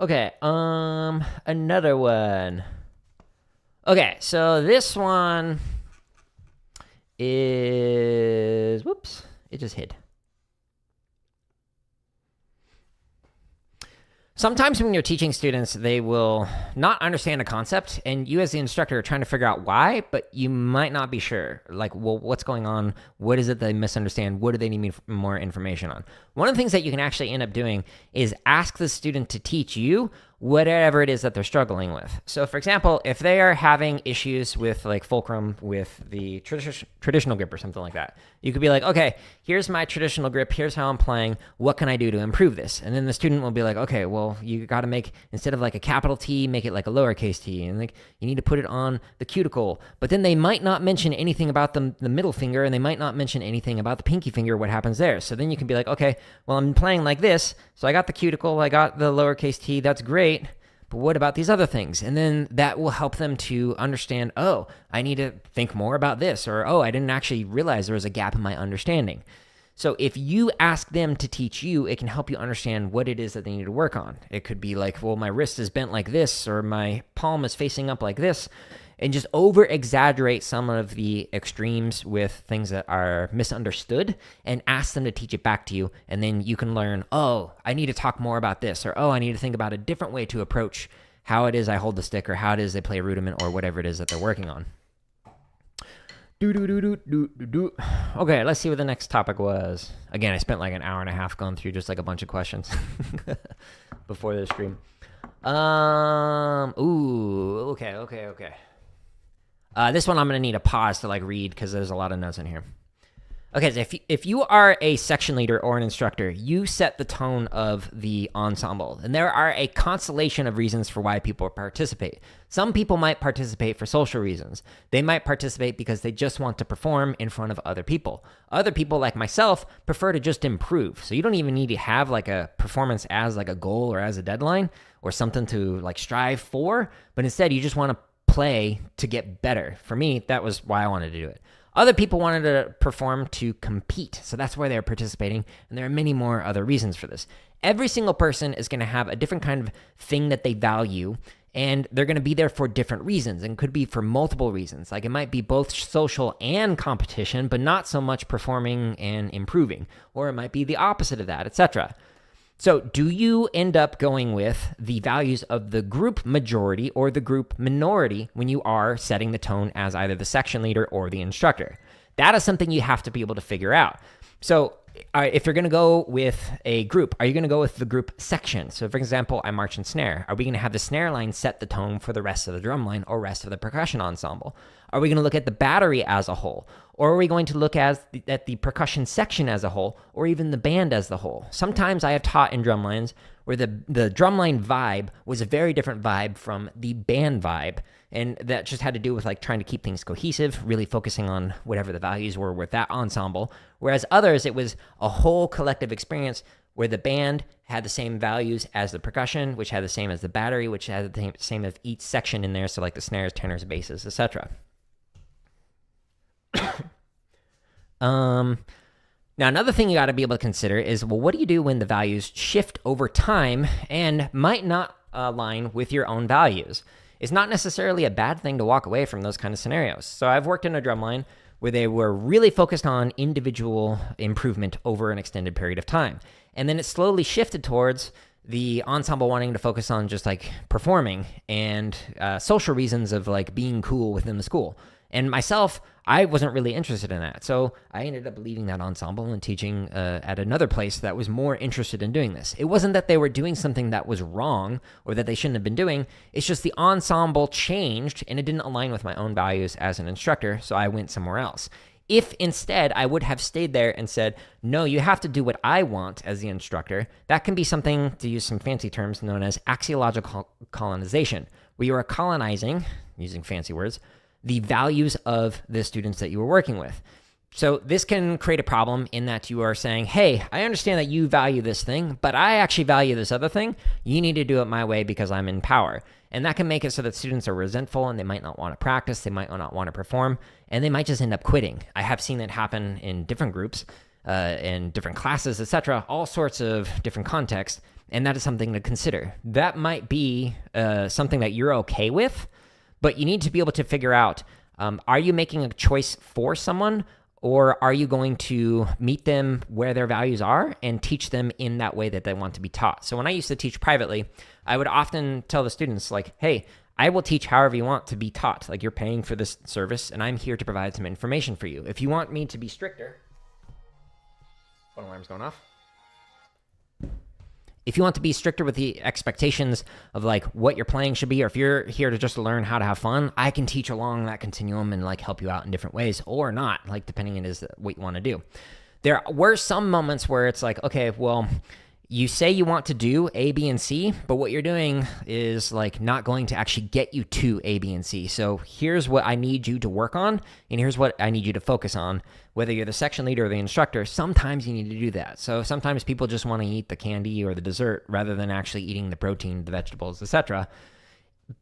Speaker 1: Okay, another one. Okay, so this one is, whoops, it just hid. Sometimes when you're teaching students, they will not understand a concept, and you as the instructor are trying to figure out why, but you might not be sure. Like, well, what's going on? What is it they misunderstand? What do they need more information on? One of the things that you can actually end up doing is ask the student to teach you whatever it is that they're struggling with. So for example, if they are having issues with like fulcrum with the traditional grip or something like that, you could be like, okay, here's my traditional grip, here's how I'm playing, what can I do to improve this? And then the student will be like, okay, well, you got to make, instead of like a capital T, make it like a lowercase t, and like you need to put it on the cuticle. But then they might not mention anything about the middle finger, and they might not mention anything about the pinky finger, what happens there. So then you can be like, okay, well, I'm playing like this, so I got the cuticle, I got the lowercase t, that's great. But what about these other things? And then that will help them to understand, oh, I need to think more about this, or, oh, I didn't actually realize there was a gap in my understanding. So if you ask them to teach you, it can help you understand what it is that they need to work on. It could be like, well, my wrist is bent like this, or my palm is facing up like this, and just over-exaggerate some of the extremes with things that are misunderstood, and ask them to teach it back to you, and then you can learn, oh, I need to talk more about this, or oh, I need to think about a different way to approach how it is I hold the stick, or how it is they play a rudiment, or whatever it is that they're working on. Okay, let's see what the next topic was. Again, I spent like an hour and a half going through just like a bunch of questions before the stream. Okay. This one I'm going to need a pause to like read because there's a lot of notes in here. Okay, so if you are a section leader or an instructor, you set the tone of the ensemble. And there are a constellation of reasons for why people participate. Some people might participate for social reasons. They might participate because they just want to perform in front of other people. Other people, like myself, prefer to just improve. So you don't even need to have like a performance as like a goal or as a deadline or something to like strive for, but instead you just want to play to get better. For me, that was why I wanted to do it. Other people wanted to perform to compete, so that's why they're participating, and there are many more other reasons for this. Every single person is going to have a different kind of thing that they value, and they're going to be there for different reasons, and could be for multiple reasons. Like it might be both social and competition, but not so much performing and improving, or it might be the opposite of that, etc. So do you end up going with the values of the group majority or the group minority when you are setting the tone as either the section leader or the instructor? That is something you have to be able to figure out. So if you're going to go with a group, are you going to go with the group section? So for example, I march and snare. Are we going to have the snare line set the tone for the rest of the drum line or rest of the percussion ensemble? Are we going to look at the battery as a whole? Or are we going to look at the percussion section as a whole, or even the band as the whole? Sometimes I have taught in drum lines where the drumline vibe was a very different vibe from the band vibe. And that just had to do with like trying to keep things cohesive, really focusing on whatever the values were with that ensemble. Whereas others, it was a whole collective experience where the band had the same values as the percussion, which had the same as the battery, which had the same as each section in there. So like the snares, tenors, basses, etc. Now, another thing you got to be able to consider is, well, what do you do when the values shift over time and might not align with your own values? It's not necessarily a bad thing to walk away from those kind of scenarios. So I've worked in a drumline where they were really focused on individual improvement over an extended period of time. And then it slowly shifted towards the ensemble wanting to focus on just like performing and social reasons of like being cool within the school. And myself, I wasn't really interested in that. So I ended up leaving that ensemble and teaching at another place that was more interested in doing this. It wasn't that they were doing something that was wrong or that they shouldn't have been doing. It's just the ensemble changed and it didn't align with my own values as an instructor. So I went somewhere else. If instead I would have stayed there and said, no, you have to do what I want as the instructor, that can be something, to use some fancy terms, known as axiological colonization, where you are colonizing, using fancy words, the values of the students that you were working with. So this can create a problem in that you are saying, hey, I understand that you value this thing, but I actually value this other thing. You need to do it my way because I'm in power. And that can make it so that students are resentful and they might not want to practice, they might not want to perform, and they might just end up quitting. I have seen that happen in different groups, in different classes, etc., all sorts of different contexts, and that is something to consider. That might be something that you're okay with, but you need to be able to figure out, are you making a choice for someone, or are you going to meet them where their values are and teach them in that way that they want to be taught? So when I used to teach privately, I would often tell the students like, hey, I will teach however you want to be taught. Like, you're paying for this service and I'm here to provide some information for you. If you want me to be stricter, phone alarm's going off. If you want to be stricter with the expectations of like what your playing should be, or if you're here to just learn how to have fun, I can teach along that continuum and like help you out in different ways, or not, like depending on what you want to do. There were some moments where it's like, okay, well, you say you want to do A, B, and C, but what you're doing is like not going to actually get you to A, B, and C. So here's what I need you to work on, and here's what I need you to focus on. Whether you're the section leader or the instructor, sometimes you need to do that. So sometimes people just want to eat the candy or the dessert rather than actually eating the protein, the vegetables, etc.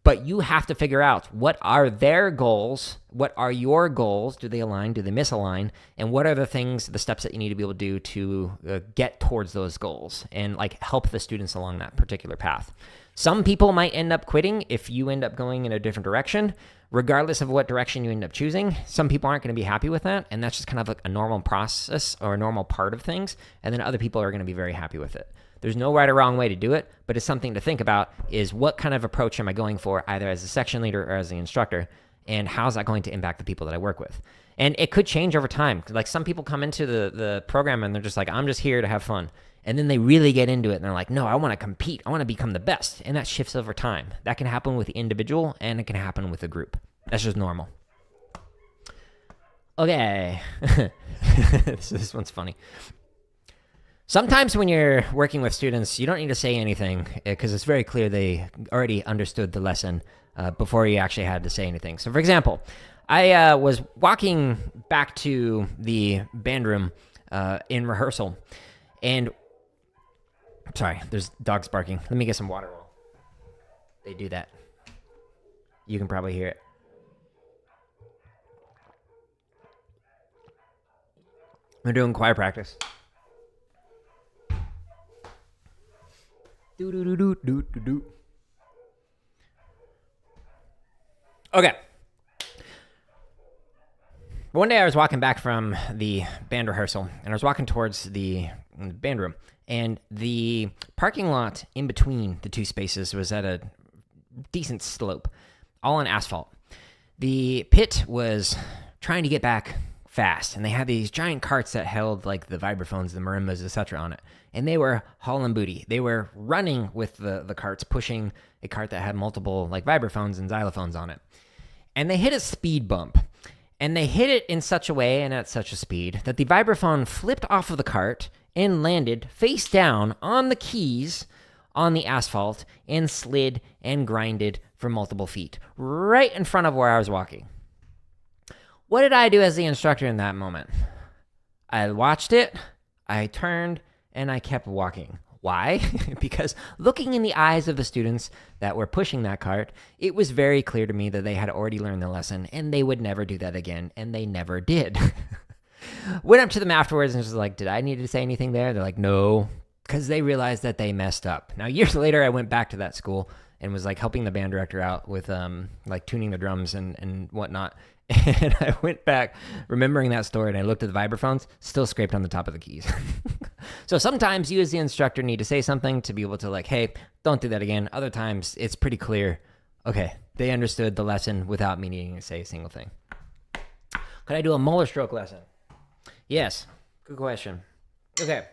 Speaker 1: But you have to figure out, what are their goals? What are your goals? Do they align? Do they misalign? And what are the things, the steps that you need to be able to do to get towards those goals and like help the students along that particular path? Some people might end up quitting if you end up going in a different direction, regardless of what direction you end up choosing. Some people aren't going to be happy with that, and that's just kind of like a normal process or a normal part of things. And then other people are going to be very happy with it. There's no right or wrong way to do it, but it's something to think about, is what kind of approach am I going for, either as a section leader or as the instructor, and how's that going to impact the people that I work with? And it could change over time. Like, some people come into the program and they're just like, I'm just here to have fun. And then they really get into it and they're like, no, I want to compete. I want to become the best. And that shifts over time. That can happen with the individual and it can happen with a group. That's just normal. Okay. This one's funny. Sometimes when you're working with students, you don't need to say anything because it's very clear they already understood the lesson before you actually had to say anything. So for example, I was walking back to the band room in rehearsal, and sorry, there's dogs barking. Let me get some water while they do that. You can probably hear it. We're doing choir practice. Okay. One day I was walking back from the band rehearsal, and I was walking towards the band room, and the parking lot in between the two spaces was at a decent slope, all on asphalt. The pit was trying to get back fast, and they had these giant carts that held like the vibraphones, the marimbas, etc. on it, and they were hauling booty. They were running with the carts, pushing a cart that had multiple like vibraphones and xylophones on it, and they hit a speed bump, and they hit it in such a way and at such a speed that the vibraphone flipped off of the cart and landed face down on the keys on the asphalt and slid and grinded for multiple feet right in front of where I was walking. What did I do as the instructor in that moment? I watched it, I turned, and I kept walking. Why? Because looking in the eyes of the students that were pushing that cart, it was very clear to me that they had already learned the lesson and they would never do that again, and they never did. Went up to them afterwards and was like, did I need to say anything there? They're like, no, because they realized that they messed up. Now, years later, I went back to that school and was like helping the band director out with like tuning the drums and whatnot. And I went back remembering that story, and I looked at the vibraphones, still scraped on the top of the keys. So sometimes you as the instructor need to say something to be able to like, hey, don't do that again. Other times it's pretty clear, okay, they understood the lesson without me needing to say a single thing. Could I do a Moeller stroke lesson? Yes, good question. Okay.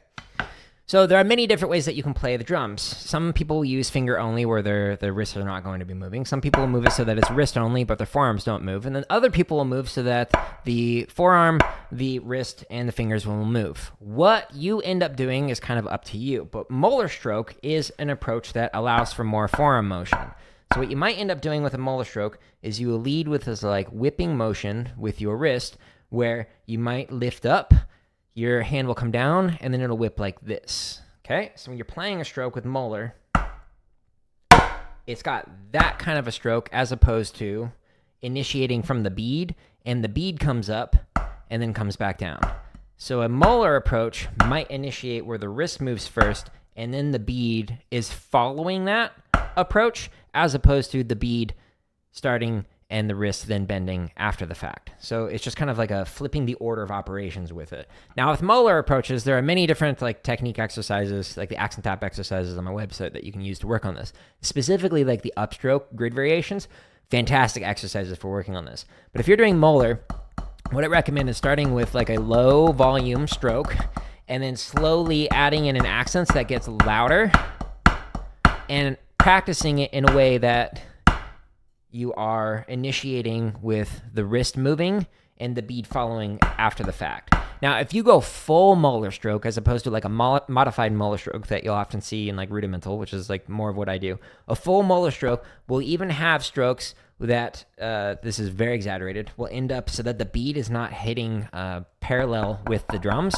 Speaker 1: So there are many different ways that you can play the drums. Some people use finger only where their wrists are not going to be moving. Some people will move it so that it's wrist only, but their forearms don't move. And then other people will move so that the forearm, the wrist, and the fingers will move. What you end up doing is kind of up to you. But Moeller stroke is an approach that allows for more forearm motion. So what you might end up doing with a Moeller stroke is you will lead with this like whipping motion with your wrist where you might lift up, your hand will come down, and then it'll whip like this, okay? So when you're playing a stroke with Moeller, it's got that kind of a stroke as opposed to initiating from the bead, and the bead comes up and then comes back down. So a Moeller approach might initiate where the wrist moves first, and then the bead is following that approach, as opposed to the bead starting and the wrist then bending after the fact. So it's just kind of like a flipping the order of operations with it. Now with Moeller approaches, there are many different like technique exercises, like the accent tap exercises on my website that you can use to work on this. Specifically like the upstroke grid variations, fantastic exercises for working on this. But if you're doing Moeller, what I recommend is starting with like a low volume stroke and then slowly adding in an accent that gets louder and practicing it in a way that you are initiating with the wrist moving and the bead following after the fact. Now, if you go full Moeller stroke as opposed to like a modified Moeller stroke that you'll often see in like rudimental, which is like more of what I do, a full Moeller stroke will even have strokes that, this is very exaggerated, will end up so that the bead is not hitting parallel with the drums.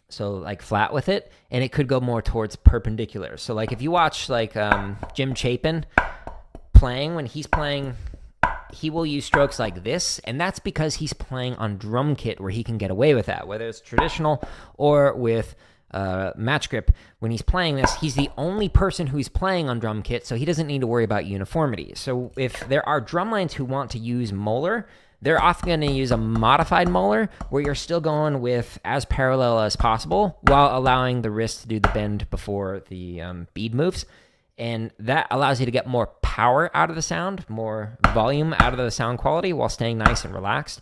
Speaker 1: So like flat with it, and it could go more towards perpendicular. So like if you watch like Jim Chapin playing, when he's playing, he will use strokes like this, and that's because he's playing on drum kit where he can get away with that, whether it's traditional or with match grip. When he's playing this, he's the only person who's playing on drum kit, so he doesn't need to worry about uniformity. So if there are drum lines who want to use Moeller, they're often going to use a modified Moeller where you're still going with as parallel as possible while allowing the wrist to do the bend before the bead moves. And that allows you to get more power out of the sound, more volume out of the sound quality while staying nice and relaxed.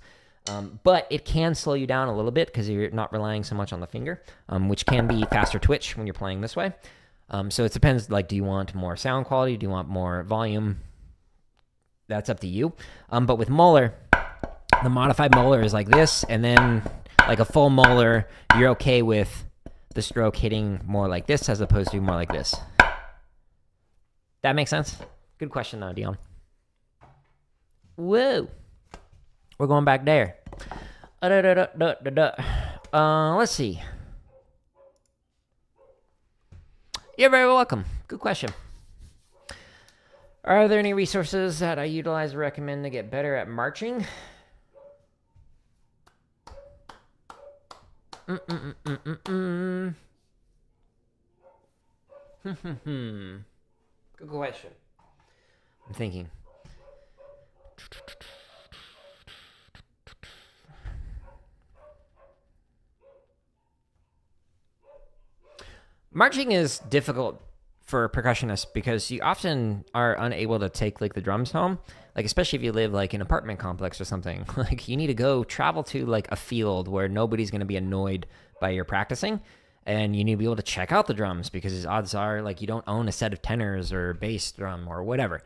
Speaker 1: But it can slow you down a little bit because you're not relying so much on the finger, which can be faster twitch when you're playing this way. So it depends, like, do you want more sound quality? Do you want more volume? That's up to you. But with Moeller, The modified Moeller is like this, and then like a full Moeller, you're okay with the stroke hitting more like this as opposed to more like this. That makes sense? Good question though, Dion. Whoa. We're going back there. Let's see. You're very welcome. Good question. Are there any resources that I utilize or recommend to get better at marching? Good question. I'm thinking. Marching is difficult for percussionists because you often are unable to take like the drums home, like especially if you live like in an apartment complex or something. Like you need to go travel to like a field where nobody's going to be annoyed by your practicing, and you need to be able to check out the drums because odds are like you don't own a set of tenors or bass drum or whatever.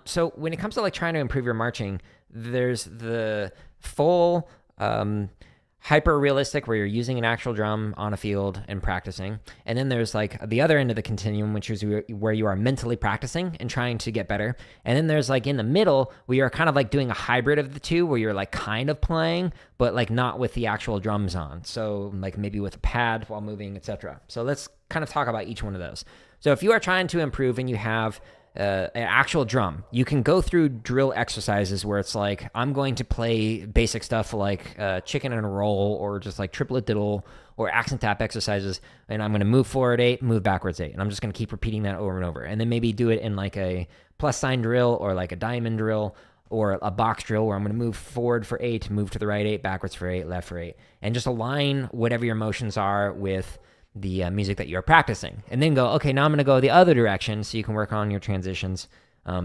Speaker 1: So when it comes to like trying to improve your marching, there's the full hyper realistic where you're using an actual drum on a field and practicing, and then there's like the other end of the continuum, which is where you are mentally practicing and trying to get better, and then there's like in the middle where you're kind of like doing a hybrid of the two where you're like kind of playing but like not with the actual drums on, so like maybe with a pad while moving, etc. So let's kind of talk about each one of those. So if you are trying to improve and you have an actual drum, you can go through drill exercises where it's like, I'm going to play basic stuff like chicken and a roll or just like triplet diddle or accent tap exercises, and I'm going to move forward 8, move backwards 8, and I'm just going to keep repeating that over and over, and then maybe do it in like a plus sign drill or like a diamond drill or a box drill where I'm going to move forward for 8, move to the right 8, backwards for 8, left for 8, and just align whatever your motions are with the music that you're practicing, and then go, okay, now I'm going to go the other direction so you can work on your transitions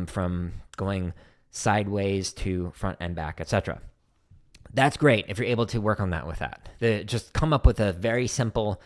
Speaker 1: from going sideways to front and back, etc. That's great if you're able to work on that with that. Just come up with a very simple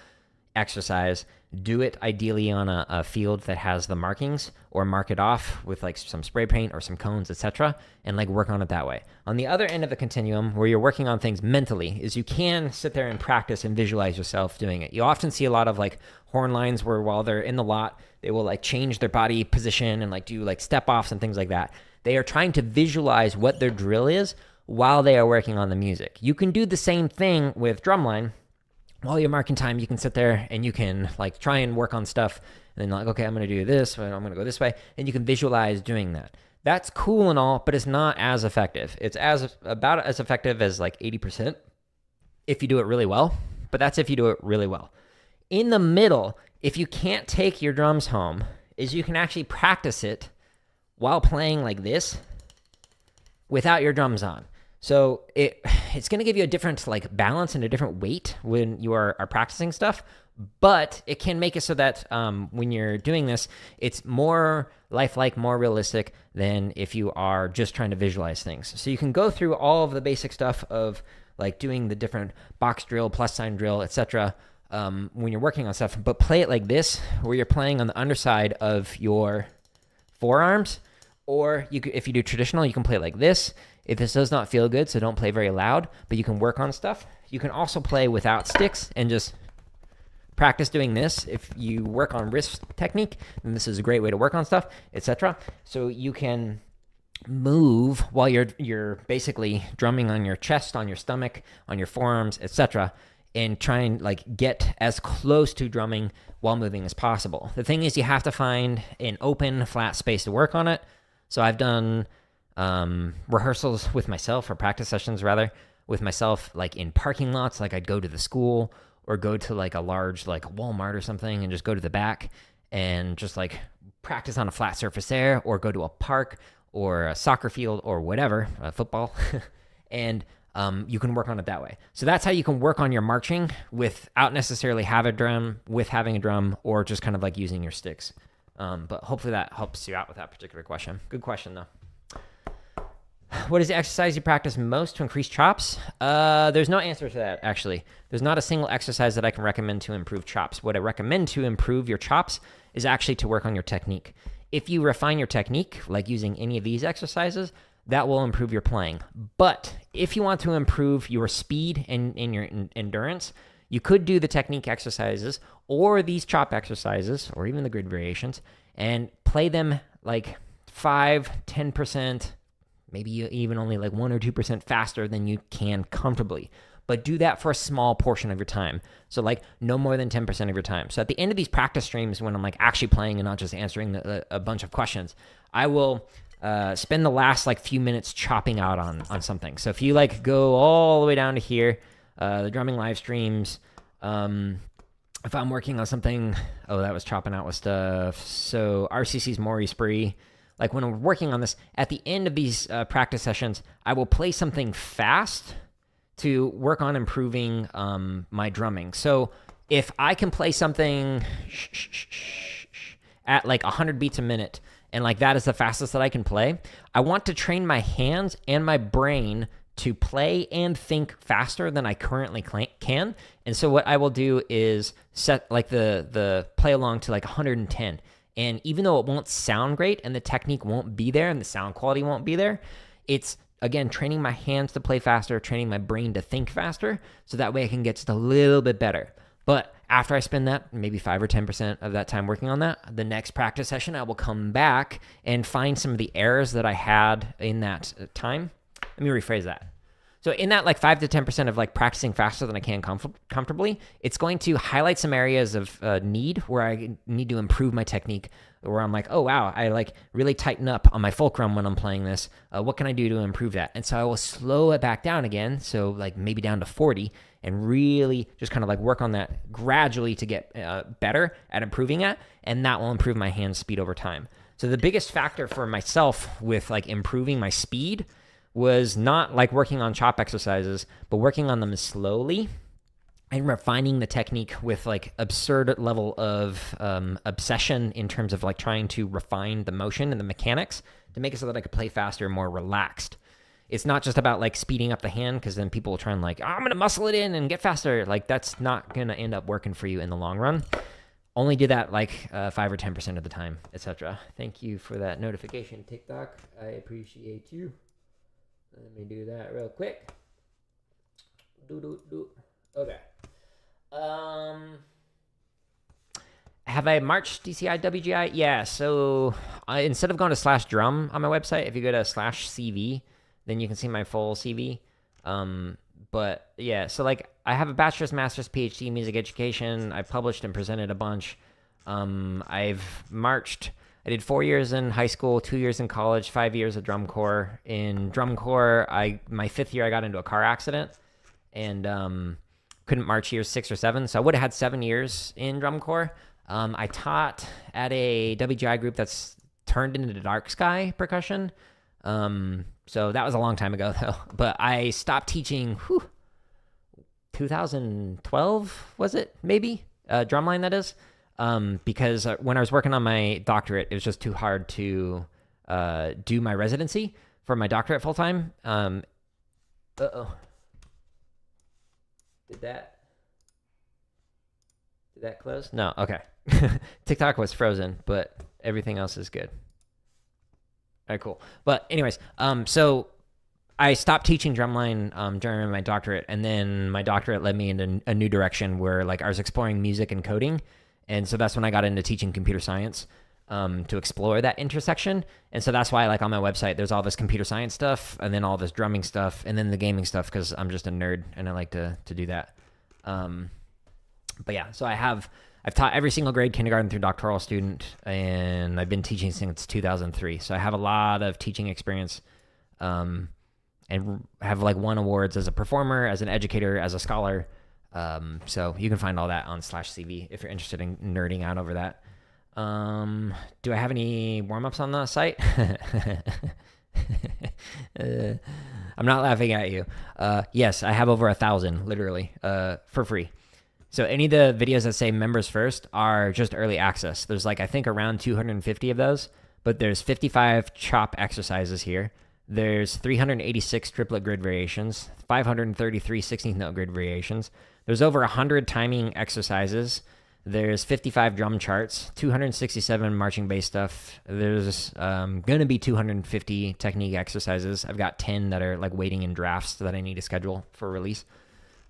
Speaker 1: exercise. Do it ideally on a field that has the markings, or mark it off with like some spray paint or some cones, etc., and like work on it that way. On the other end of the continuum, where you're working on things mentally, is you can sit there and practice and visualize yourself doing it. You often see a lot of like horn lines where while they're in the lot, they will like change their body position and like do like step offs and things like that. They are trying to visualize what their drill is while they are working on the music. You can do the same thing with drumline. While you're marking time, you can sit there and you can like try and work on stuff, and then like, okay, I'm going to do this, I'm going to go this way, and you can visualize doing that. That's cool and all, but it's not as effective. It's about as effective as like 80% if you do it really well, but that's if you do it really well. In the middle, if you can't take your drums home, is you can actually practice it while playing like this without your drums on. So it's going to give you a different like balance and a different weight when you are practicing stuff, but it can make it so that when you're doing this, it's more lifelike, more realistic than if you are just trying to visualize things. So you can go through all of the basic stuff of like doing the different box drill, plus sign drill, etc. When you're working on stuff, but play it like this, where you're playing on the underside of your forearms, or if you do traditional, you can play it like this. If this does not feel good, so don't play very loud, but you can work on stuff. You can also play without sticks and just practice doing this. If you work on wrist technique, then this is a great way to work on stuff, etc. So you can move while you're basically drumming on your chest, on your stomach, on your forearms, etc., and try and like get as close to drumming while moving as possible. The thing is, you have to find an open, flat space to work on it. So I've done rehearsals with myself, or practice sessions rather, with myself, like in parking lots. Like I'd go to the school or go to like a large like Walmart or something and just go to the back and just like practice on a flat surface there, or go to a park or a soccer field or whatever, football, and you can work on it that way. So that's how you can work on your marching without necessarily having a drum, or just kind of like using your sticks. But hopefully that helps you out with that particular question. Good question though. What is the exercise you practice most to increase chops? There's no answer to that, actually. There's not a single exercise that I can recommend to improve chops. What I recommend to improve your chops is actually to work on your technique. If you refine your technique, like using any of these exercises, that will improve your playing. But if you want to improve your speed and your endurance, you could do the technique exercises or these chop exercises or even the grid variations and play them like 5-10%, maybe even only like 1 or 2% faster than you can comfortably. But do that for a small portion of your time. So like no more than 10% of your time. So at the end of these practice streams, when I'm like actually playing and not just answering a bunch of questions, I will spend the last like few minutes chopping out on something. So if you like go all the way down to here, the drumming live streams, if I'm working on something, that was chopping out with stuff. So RCC's Maury Spree. Like when I'm working on this, at the end of these practice sessions, I will play something fast to work on improving my drumming. So if I can play something at like 100 beats a minute, and like that is the fastest that I can play, I want to train my hands and my brain to play and think faster than I currently can. And so what I will do is set like the play along to like 110. And even though it won't sound great and the technique won't be there and the sound quality won't be there, it's, again, training my hands to play faster, training my brain to think faster, so that way I can get just a little bit better. But after I spend that, maybe 5 or 10% of that time working on that, the next practice session, I will come back and find some of the errors that I had in that time. Let me rephrase that. So in that like 5 to 10% of like practicing faster than I can comfortably, it's going to highlight some areas of need where I need to improve my technique, where I'm like, oh wow, I like really tighten up on my fulcrum when I'm playing this. What can I do to improve that? And so I will slow it back down again, so like maybe down to 40, and really just kind of like work on that gradually to get better at improving it, and that will improve my hand speed over time. So the biggest factor for myself with like improving my speed was not like working on chop exercises, but working on them slowly and refining the technique with like absurd level of obsession in terms of like trying to refine the motion and the mechanics to make it so that I could play faster and more relaxed. It's not just about like speeding up the hand, because then people will try and like, I'm going to muscle it in and get faster. Like that's not going to end up working for you in the long run. Only do that like 5 or 10% of the time, etc. Thank you for that notification, TikTok. I appreciate you. Let me do that real quick. Okay. Have I marched DCI, WGI? Yeah, so instead of going to /drum on my website, if you go to /CV, then you can see my full CV. But yeah, so like I have a bachelor's, master's, PhD in music education. I've published and presented a bunch. I've marched. I did 4 years in high school, 2 years in college, 5 years of drum corps. In drum corps, my 5th year, I got into a car accident and couldn't march years 6 or 7. So I would have had 7 years in drum corps. I taught at a WGI group that's turned into dark sky percussion. So that was a long time ago, though. But I stopped teaching, 2012, was it? Maybe? Drumline, that is. Because when I was working on my doctorate, it was just too hard to do my residency for my doctorate full time. Did that close? No, okay. TikTok was frozen, but everything else is good. All right, cool. But anyways, so I stopped teaching drumline during my doctorate, and then my doctorate led me into a new direction where like I was exploring music and coding. And so that's when I got into teaching computer science to explore that intersection. And so that's why like on my website, there's all this computer science stuff and then all this drumming stuff and then the gaming stuff, because I'm just a nerd and I like to do that. But yeah, so I've taught every single grade, kindergarten through doctoral student, and I've been teaching since 2003. So I have a lot of teaching experience and have like won awards as a performer, as an educator, as a scholar. So you can find all that on /CV if you're interested in nerding out over that. Do I have any warm-ups on the site? I'm not laughing at you. Yes, I have over 1,000, literally, for free. So any of the videos that say members first are just early access. There's like, I think around 250 of those, but there's 55 chop exercises here. There's 386 triplet grid variations, 533 16th note grid variations. There's over 100 timing exercises. There's 55 drum charts, 267 marching bass stuff. There's going to be 250 technique exercises. I've got 10 that are like waiting in drafts that I need to schedule for release.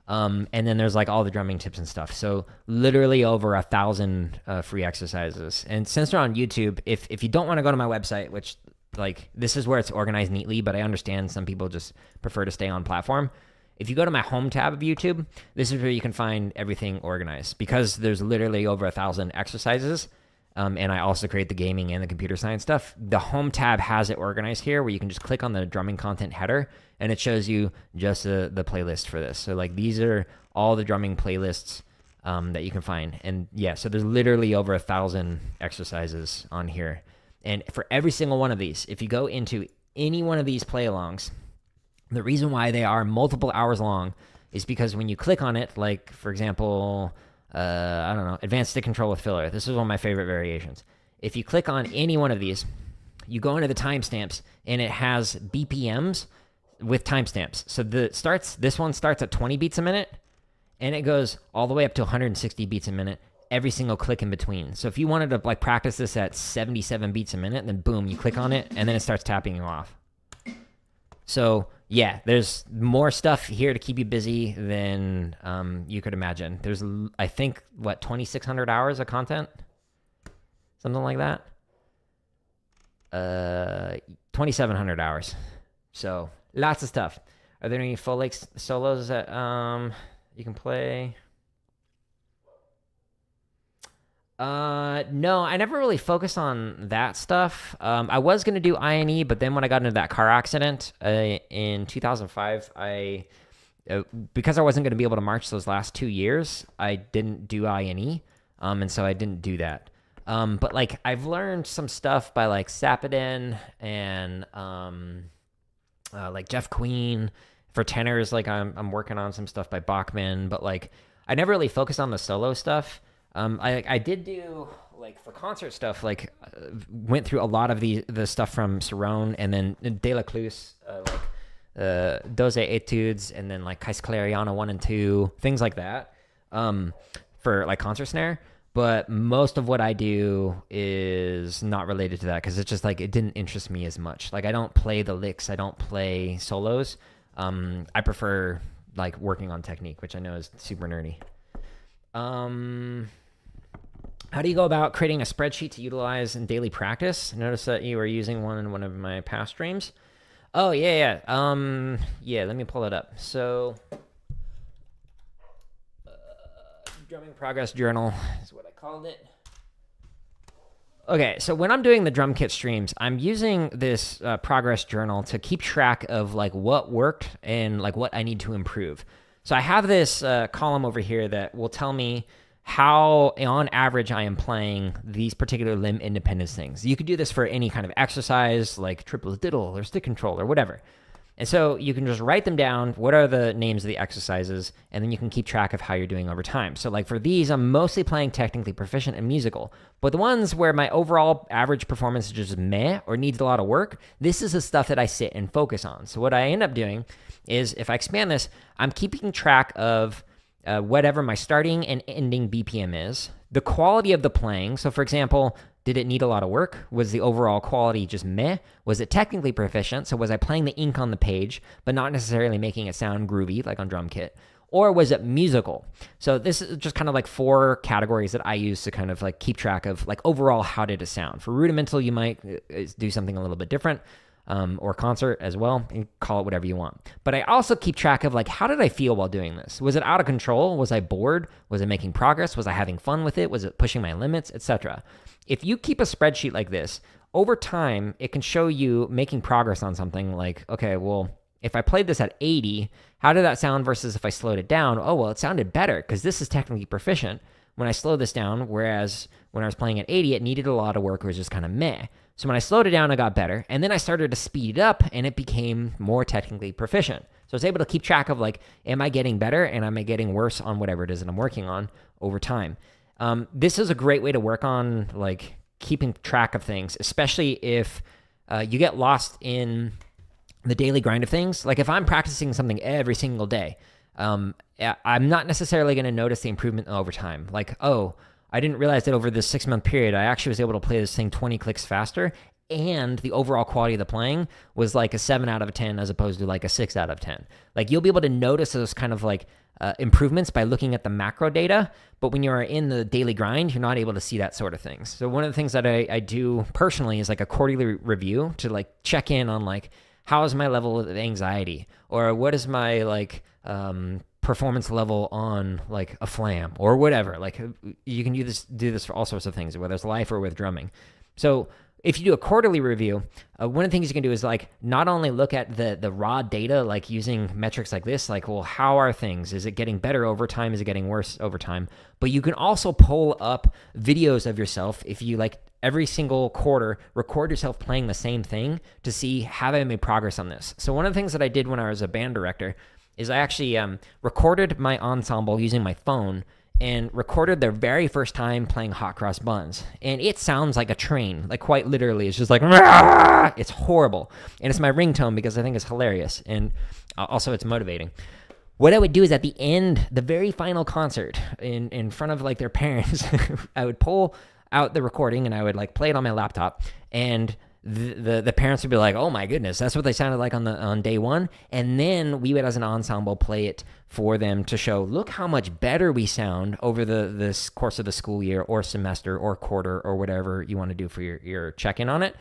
Speaker 1: And then there's like all the drumming tips and stuff. So literally over 1,000 free exercises. And since they're on YouTube, if you don't want to go to my website, which like this is where it's organized neatly, but I understand some people just prefer to stay on platform. If you go to my home tab of YouTube, this is where you can find everything organized because there's literally over 1,000 exercises. And I also create the gaming and the computer science stuff. The home tab has it organized here where you can just click on the drumming content header and it shows you just the playlist for this. So like these are all the drumming playlists that you can find. And yeah, so there's literally over 1,000 exercises on here. And for every single one of these, if you go into any one of these play-alongs, the reason why they are multiple hours long is because when you click on it, like, for example, I don't know, advanced stick control with filler. This is one of my favorite variations. If you click on any one of these, you go into the timestamps, and it has BPMs with timestamps. So this one starts at 20 beats a minute, and it goes all the way up to 160 beats a minute, every single click in between. So if you wanted to like practice this at 77 beats a minute, then boom, you click on it, and then it starts tapping you off. So yeah, there's more stuff here to keep you busy than you could imagine. There's, I think, 2,600 hours of content? Something like that? 2,700 hours. So lots of stuff. Are there any full length solos that you can play? No, I never really focused on that stuff. I was going to do I&E, but then when I got into that car accident in 2005, because I wasn't going to be able to march those last 2 years, I didn't do I&E, and so I didn't do that. But like I've learned some stuff by like Sapodin and like Jeff Queen. For tenors, like I'm working on some stuff by Bachman, but like I never really focused on the solo stuff. I did do, like, for concert stuff, like, went through a lot of the stuff from Cerrone, and then De La Cluse, Doze Etudes, and then, like, Kais Clariana 1 and 2, things like that, for, like, concert snare. But most of what I do is not related to that, because it's just, like, it didn't interest me as much. Like, I don't play the licks. I don't play solos. I prefer, like, working on technique, which I know is super nerdy. How do you go about creating a spreadsheet to utilize in daily practice? Notice that you were using one in one of my past streams. Oh, yeah. Yeah, let me pull it up. So, drumming progress journal is what I called it. Okay, so when I'm doing the drum kit streams, I'm using this progress journal to keep track of like what worked and like what I need to improve. So I have this column over here that will tell me how, on average, I am playing these particular limb independence things. You could do this for any kind of exercise, like triple diddle or stick control or whatever. And so you can just write them down. What are the names of the exercises? And then you can keep track of how you're doing over time. So like for these, I'm mostly playing technically proficient and musical. But the ones where my overall average performance is just meh or needs a lot of work, this is the stuff that I sit and focus on. So what I end up doing is, if I expand this, I'm keeping track of whatever my starting and ending BPM is, the quality of the playing. So for example, did it need a lot of work? Was the overall quality just meh? Was it technically proficient? So was I playing the ink on the page, but not necessarily making it sound groovy like on drum kit? Or was it musical? So this is just kind of like 4 categories that I use to kind of like keep track of like overall how did it sound. For rudimental, you might do something a little bit different. Or concert as well, and call it whatever you want. But I also keep track of like, how did I feel while doing this? Was it out of control? Was I bored? Was I making progress? Was I having fun with it? Was it pushing my limits, etc.? If you keep a spreadsheet like this, over time, it can show you making progress on something like, okay, well, if I played this at 80, how did that sound versus if I slowed it down? Oh, well, it sounded better because this is technically proficient when I slow this down, whereas when I was playing at 80, it needed a lot of work or was just kind of meh. So when I slowed it down, it got better. And then I started to speed it up and it became more technically proficient. So I was able to keep track of like, am I getting better and am I getting worse on whatever it is that I'm working on over time? This is a great way to work on like keeping track of things, especially if you get lost in the daily grind of things. Like if I'm practicing something every single day, I'm not necessarily going to notice the improvement over time. Like, oh, I didn't realize that over this 6-month period, I actually was able to play this thing 20 clicks faster, and the overall quality of the playing was like a 7 out of 10 as opposed to like a 6 out of 10. Like, you'll be able to notice those kind of like improvements by looking at the macro data, but when you're in the daily grind, you're not able to see that sort of things. So one of the things that I do personally is like a quarterly review to like check in on like, how is my level of anxiety, or what is my like performance level on like a flam or whatever. Like, you can do this for all sorts of things, whether it's life or with drumming. So if you do a quarterly review, one of the things you can do is like not only look at the raw data, like using metrics like this, like, well, how are things? Is it getting better over time? Is it getting worse over time? But you can also pull up videos of yourself if you like every single quarter, record yourself playing the same thing to see, have I made progress on this? So one of the things that I did when I was a band director is I actually recorded my ensemble using my phone and recorded their very first time playing hot cross buns. And it sounds like a train, like quite literally. It's just like, Rah! It's horrible. And it's my ringtone because I think it's hilarious. And also it's motivating. What I would do is at the end, the very final concert in front of like their parents, I would pull out the recording and I would like play it on my laptop, and the parents would be like, oh my goodness, that's what they sounded like on day one. And then we would, as an ensemble, play it for them to show, look how much better we sound over this course of the school year or semester or quarter or whatever you want to do for your check-in on it.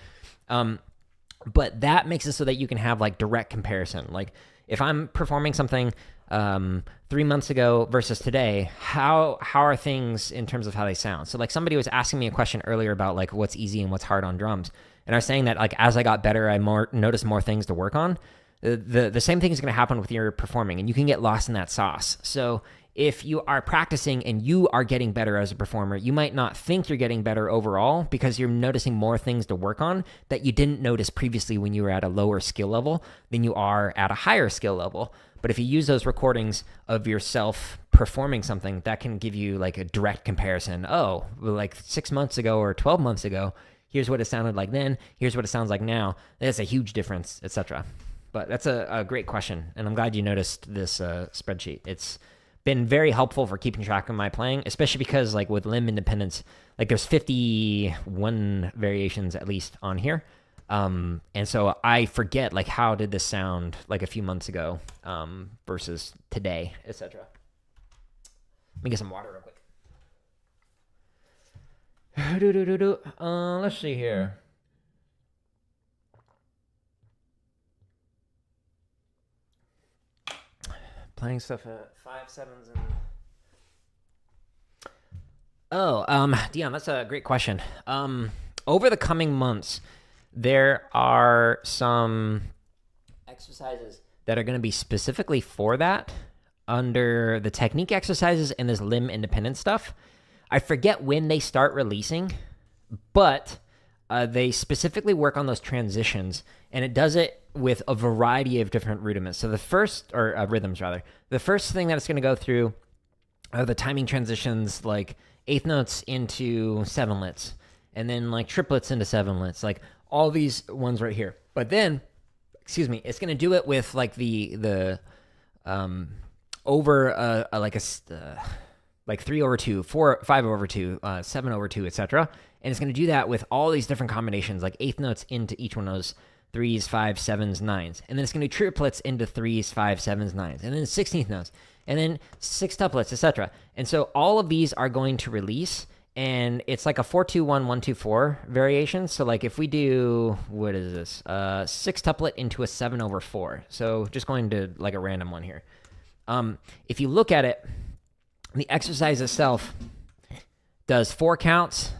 Speaker 1: But that makes it so that you can have like direct comparison. Like, if I'm performing something 3 months ago versus today, how are things in terms of how they sound? So like, somebody was asking me a question earlier about like what's easy and what's hard on drums. And I was saying that like, as I got better, I noticed more things to work on. The same thing is going to happen with your performing, and you can get lost in that sauce. So if you are practicing and you are getting better as a performer, you might not think you're getting better overall because you're noticing more things to work on that you didn't notice previously when you were at a lower skill level than you are at a higher skill level. But if you use those recordings of yourself performing something, that can give you like a direct comparison. Oh, like 6 months ago or 12 months ago, here's what it sounded like then, here's what it sounds like now. That's a huge difference, etc. But that's a great question, and I'm glad you noticed this spreadsheet. It's been very helpful for keeping track of my playing, especially because like with limb independence, like there's 51 variations at least on here. And so I forget like, how did this sound like a few months ago versus today, etc. Let me get some water real quick. Let's see here. Playing stuff at 5/7 and Dion, that's a great question. Over the coming months, there are some exercises that are going to be specifically for that under the technique exercises and this limb independent stuff. I forget when they start releasing, but they specifically work on those transitions, and it does it with a variety of different rudiments. So rhythms rather. The first thing that it's going to go through are the timing transitions, like eighth notes into sevenlets, and then like triplets into sevenlets, like all these ones right here. But then, it's going to do it with like the over like 3/2, 5/2, 7/2, etc. And it's going to do that with all these different combinations, like eighth notes into each one of those 3s, 5s, 7s, 9s. And then it's going to do triplets into 3s, 5s, 7s, 9s. And then 16th notes. And then 6 tuplets, etc. And so all of these are going to release, and it's like a 4-2-1, 1-2-4 variation. So like if we do, what is this? 6 tuplet into a 7/4. So just going to like a random one here. If you look at it, the exercise itself does 4 counts,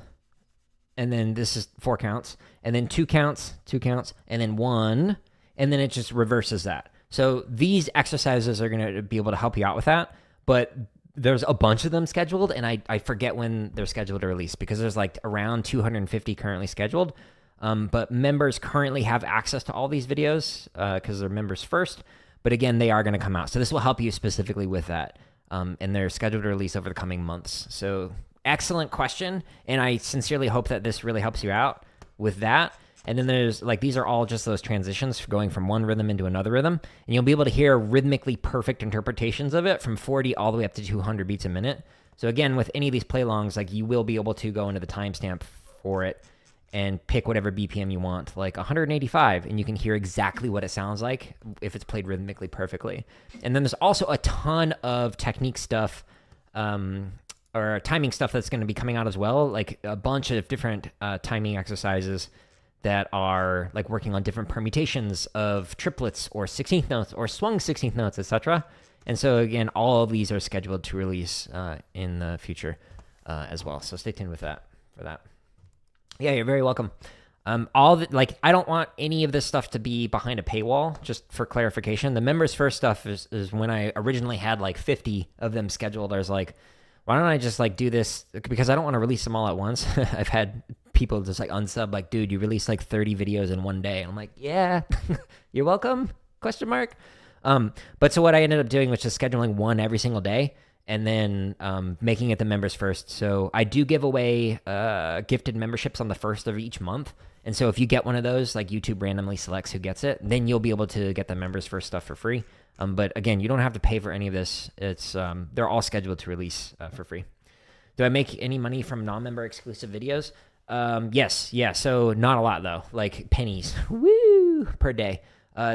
Speaker 1: and then this is 4 counts, and then 2 counts, 2 counts, and then 1, and then it just reverses that. So these exercises are going to be able to help you out with that, but there's a bunch of them scheduled, and I forget when they're scheduled to release because there's like around 250 currently scheduled. But members currently have access to all these videos because they're members first. But again, they are going to come out. So this will help you specifically with that. And they're scheduled to release over the coming months. So excellent question. And I sincerely hope that this really helps you out with that. And then there's like, these are all just those transitions going from one rhythm into another rhythm. And you'll be able to hear rhythmically perfect interpretations of it from 40 all the way up to 200 beats a minute. So again, with any of these play-alongs, like you will be able to go into the timestamp for it and pick whatever BPM you want, like 185, and you can hear exactly what it sounds like if it's played rhythmically perfectly. And then there's also a ton of technique stuff, or timing stuff that's going to be coming out as well, like a bunch of different timing exercises that are like working on different permutations of triplets or 16th notes or swung 16th notes, etc. And so again, all of these are scheduled to release in the future as well. So stay tuned with that for that. Yeah, you're very welcome. I don't want any of this stuff to be behind a paywall, just for clarification. The members first stuff is when I originally had like 50 of them scheduled. I was like, why don't I just like do this? Because I don't want to release them all at once. I've had people just like unsub, like, dude, you released like 30 videos in one day. And I'm like, yeah, you're welcome? Question mark. But so what I ended up doing was just scheduling one every single day and then making it the members first. So I do give away gifted memberships on the first of each month. And so if you get one of those, like YouTube randomly selects who gets it, then you'll be able to get the members first stuff for free. But again, you don't have to pay for any of this. It's they're all scheduled to release for free. Do I make any money from non-member exclusive videos? Yes. Yeah. So not a lot though, like pennies woo per day.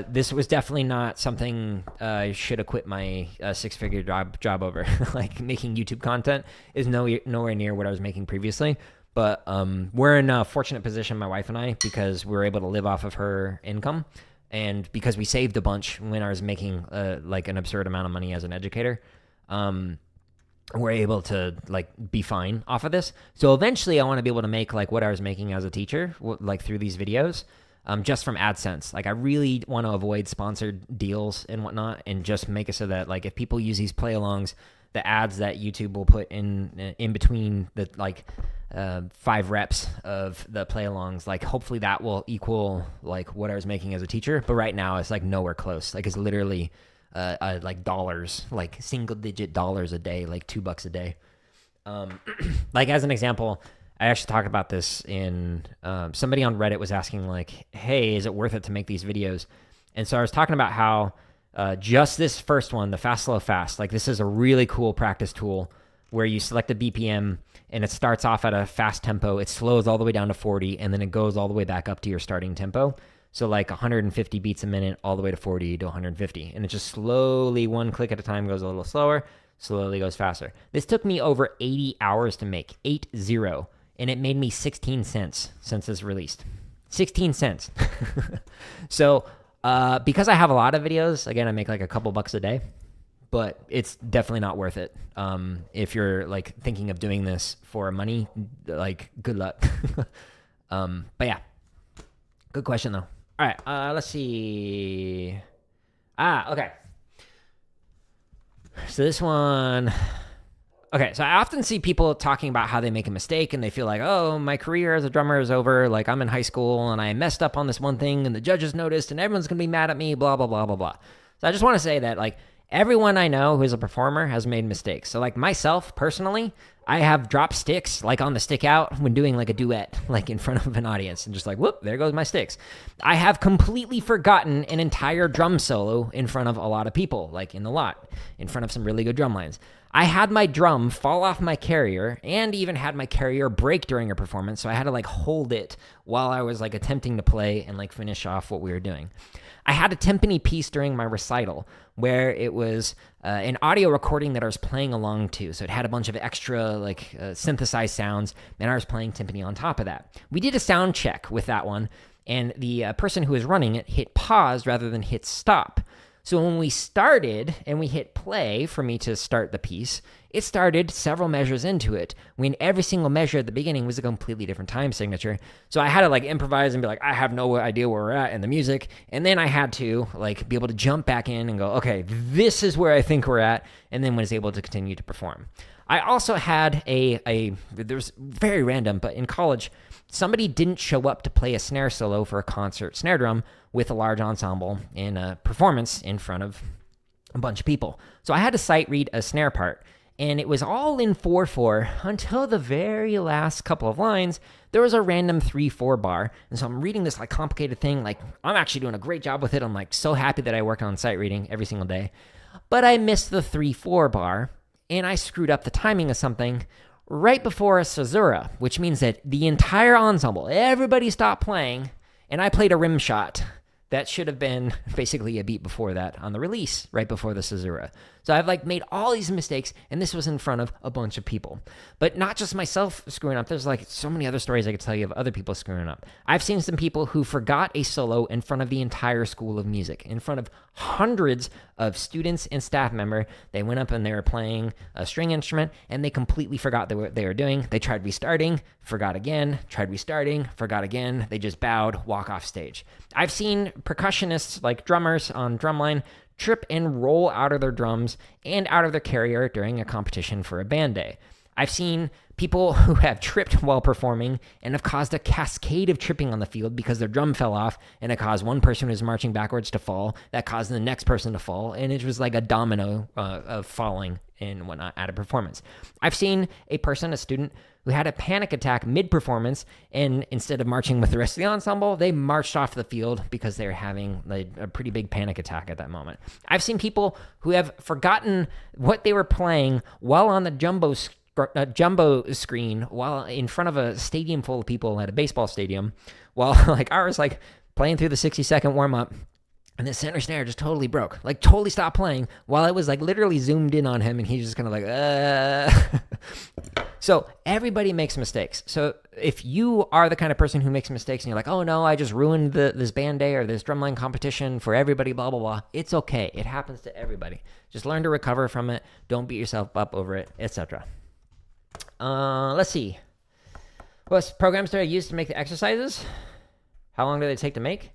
Speaker 1: This was definitely not something I should have quit my six-figure job over. Like making YouTube content is nowhere near what I was making previously. But we're in a fortunate position, my wife and I, because we were able to live off of her income. And because we saved a bunch when I was making like an absurd amount of money as an educator, we're able to like be fine off of this. So eventually I want to be able to make like what I was making as a teacher, like through these videos, just from AdSense. Like I really want to avoid sponsored deals and whatnot, and just make it so that like if people use these play-alongs, the ads that YouTube will put in between the like 5 reps of the play-alongs, like hopefully that will equal like what I was making as a teacher. But right now it's like nowhere close. Like it's literally like dollars, like single-digit dollars a day, like $2 a day. Like as an example, I actually talked about this in somebody on Reddit was asking like, hey, is it worth it to make these videos? And so I was talking about how just this first one, the fast, slow, fast, like this is a really cool practice tool where you select a BPM and it starts off at a fast tempo. It slows all the way down to 40 and then it goes all the way back up to your starting tempo. So like 150 beats a minute all the way to 40 to 150. And it just slowly, one click at a time, goes a little slower, slowly goes faster. This took me over 80 hours to make, 80. And it made me 16 cents since it's released. 16 cents. So because I have a lot of videos, again, I make like a couple bucks a day, but it's definitely not worth it. If you're like thinking of doing this for money, like good luck. But yeah, good question though. All right, let's see. Okay. So this one. Okay, so I often see people talking about how they make a mistake and they feel like, oh, my career as a drummer is over. Like I'm in high school and I messed up on this one thing and the judges noticed and everyone's going to be mad at me, blah, blah, blah, blah, blah. So I just want to say that like everyone I know who's a performer has made mistakes. So like myself personally, I have dropped sticks like on the stick out when doing like a duet, like in front of an audience and just like, whoop, there goes my sticks. I have completely forgotten an entire drum solo in front of a lot of people, like in the lot, in front of some really good drum lines. I had my drum fall off my carrier and even had my carrier break during a performance. So I had to like hold it while I was like attempting to play and like finish off what we were doing. I had a timpani piece during my recital where it was an audio recording that I was playing along to. So it had a bunch of extra like synthesized sounds and I was playing timpani on top of that. We did a sound check with that one and the person who was running it hit pause rather than hit stop. So when we started and we hit play for me to start the piece, it started several measures into it when every single measure at the beginning was a completely different time signature. So I had to like improvise and be like, I have no idea where we're at in the music. And then I had to like be able to jump back in and go, okay, this is where I think we're at. And then was able to continue to perform. I also had there's very random, but in college, somebody didn't show up to play a snare solo for a concert snare drum with a large ensemble in a performance in front of a bunch of people. So I had to sight read a snare part, and it was all in 4/4 until the very last couple of lines. There was a random 3/4 bar, and so I'm reading this like complicated thing. Like I'm actually doing a great job with it. I'm like so happy that I work on sight reading every single day, but I missed the 3/4 bar. and I screwed up the timing of something right before a caesura, which means that the entire ensemble, everybody stopped playing, and I played a rim shot that should have been basically a beat before that on the release, right before the caesura. So I've like made all these mistakes, and this was in front of a bunch of people. But not just myself screwing up. There's like so many other stories I could tell you of other people screwing up. I've seen some people who forgot a solo in front of the entire school of music, in front of hundreds of students and staff member. They went up and they were playing a string instrument, and they completely forgot what they were doing. They tried restarting, forgot again, tried restarting, forgot again. They just bowed, walk off stage. I've seen percussionists, like drummers on drumline, trip and roll out of their drums and out of their carrier during a competition for a band day. I've seen people who have tripped while performing and have caused a cascade of tripping on the field because their drum fell off, and it caused one person who's marching backwards to fall. That caused the next person to fall, and it was like a domino of falling and whatnot at a performance. I've seen a student who had a panic attack mid-performance, and instead of marching with the rest of the ensemble, they marched off the field because they were having a pretty big panic attack at that moment. I've seen people who have forgotten what they were playing while on the jumbo screen, while in front of a stadium full of people at a baseball stadium, while like I was like playing through the 60-second warm-up, and the center snare just totally broke, like totally stopped playing while I was like literally zoomed in on him, and he's just kind of like, So everybody makes mistakes. So if you are the kind of person who makes mistakes and you're like, oh no, I just ruined this band day or this drumline competition for everybody, blah, blah, blah. It's okay. It happens to everybody. Just learn to recover from it. Don't beat yourself up over it, etc. Let's see. What programs do I use to make the exercises? How long do they take to make?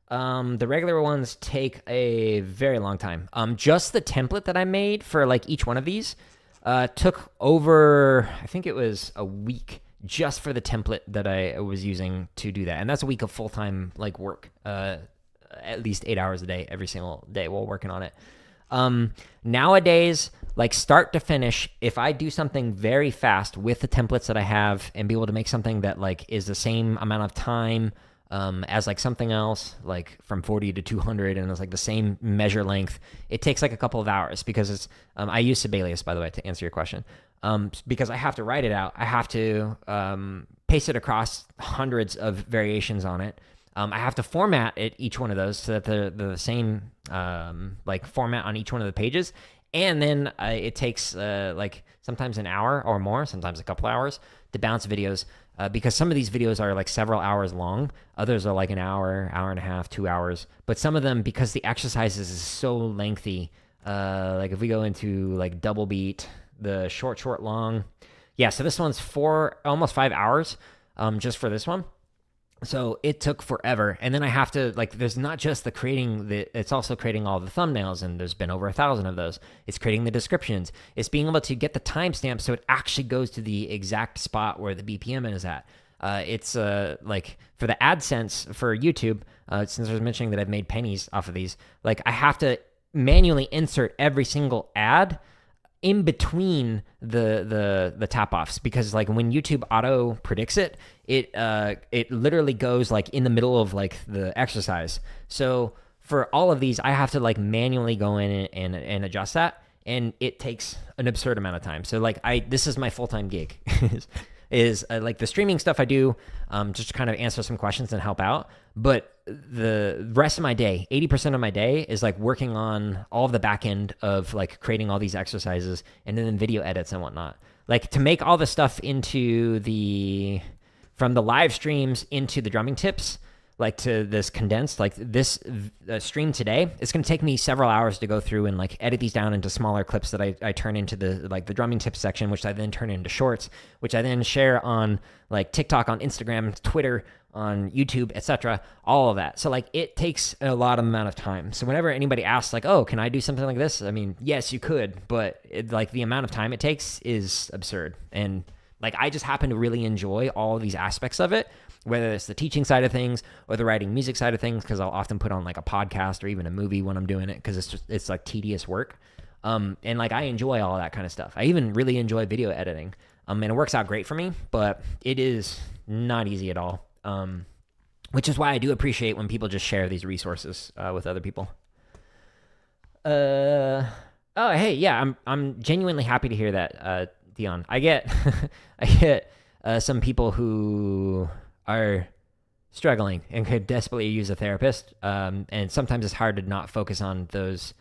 Speaker 1: The regular ones take a very long time. Just the template that I made for like each one of these took over, I think it was a week just for the template that I was using to do that. And that's a week of full-time like work, at least 8 hours a day, every single day while working on it. Nowadays, like start to finish, if I do something very fast with the templates that I have and be able to make something that like is the same amount of time as like something else, like from 40 to 200, and it's like the same measure length, it takes like a couple of hours because it's, I use Sibelius, by the way, to answer your question, because I have to write it out. I have to paste it across hundreds of variations on it. I have to format it, each one of those, so that they're the same like format on each one of the pages. And then it takes like sometimes an hour or more, sometimes a couple hours to bounce videos, because some of these videos are like several hours long. Others are like an hour, hour and a half, 2 hours. But some of them, because the exercises is so lengthy, like if we go into like double beat, the short, long. Yeah, so this one's almost 5 hours just for this one. So it took forever. And then I have to, like, there's not just it's also creating all the thumbnails, and there's been over 1,000 of those. It's creating the descriptions. It's being able to get the timestamp so it actually goes to the exact spot where the BPM is at. It's like for the AdSense for YouTube, since I was mentioning that I've made pennies off of these, like I have to manually insert every single ad in between the tap offs, because like when YouTube auto predicts it, it literally goes like in the middle of like the exercise. So for all of these, I have to like manually go in and adjust that, and it takes an absurd amount of time. So like this is my full-time gig is like the streaming stuff I do just to kind of answer some questions and help out. But the rest of my day, 80% of my day, is like working on all of the back end of like creating all these exercises and then video edits and whatnot. Like to make all the stuff from the live streams into the drumming tips, like to this condensed, like this stream today, it's going to take me several hours to go through and like edit these down into smaller clips that I turn into the drumming tips section, which I then turn into shorts, which I then share on like TikTok, on Instagram, Twitter, on YouTube, etc., all of that. So like it takes a lot of amount of time. So whenever anybody asks like, oh, can I do something like this? I mean, yes, you could, but like the amount of time it takes is absurd. And like I just happen to really enjoy all of these aspects of it, whether it's the teaching side of things or the writing music side of things, because I'll often put on like a podcast or even a movie when I'm doing it, because it's like tedious work. And like I enjoy all that kind of stuff. I even really enjoy video editing. And it works out great for me, but it is not easy at all. Which is why I do appreciate when people just share these resources with other people. Oh, hey, yeah, I'm genuinely happy to hear that, Dion. I get I get some people who are struggling and could desperately use a therapist. And sometimes it's hard to not focus on those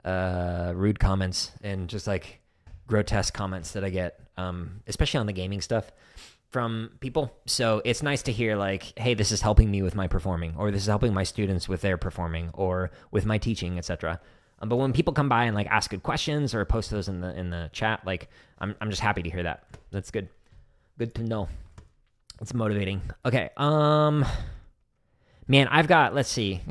Speaker 1: rude comments and just like grotesque comments that I get, especially on the gaming stuff from people. So it's nice to hear like, hey, this is helping me with my performing, or this is helping my students with their performing, or with my teaching, etc. But when people come by and like ask good questions or post those in the chat, like I'm just happy to hear that. That's good. Good to know. It's motivating. Okay. Man, I've got, let's see.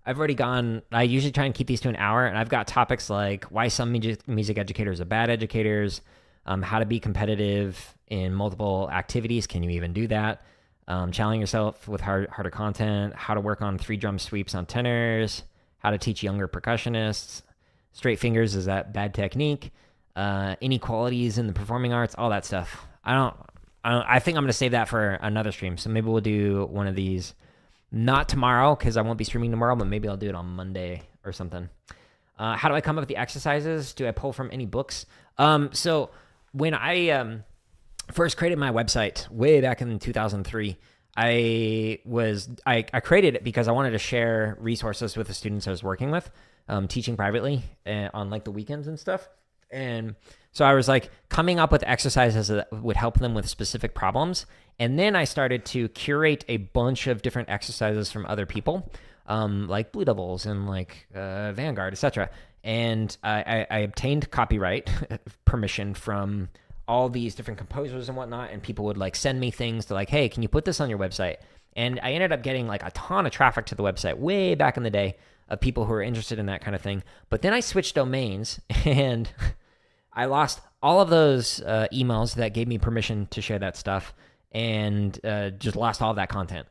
Speaker 1: I've already gone, I usually try and keep these to an hour, and I've got topics like why some music educators are bad educators, how to be competitive in multiple activities. Can you even do that? Challenging yourself with harder content, how to work on 3 drum sweeps on tenors, how to teach younger percussionists, straight fingers, is that bad technique? Inequalities in the performing arts, all that stuff. I think I'm going to save that for another stream. So maybe we'll do one of these, not tomorrow because I won't be streaming tomorrow, but maybe I'll do it on Monday or something. How do I come up with the exercises? Do I pull from any books? So when I first created my website way back in 2003, I created it because I wanted to share resources with the students I was working with, teaching privately on like the weekends and stuff. And so I was like coming up with exercises that would help them with specific problems. And then I started to curate a bunch of different exercises from other people, like Blue Devils and like Vanguard, etc. And I obtained copyright permission from all these different composers and whatnot. And people would like send me things to like, hey, can you put this on your website? And I ended up getting like a ton of traffic to the website way back in the day of people who are interested in that kind of thing. But then I switched domains and I lost all of those emails that gave me permission to share that stuff, and just lost all of that content.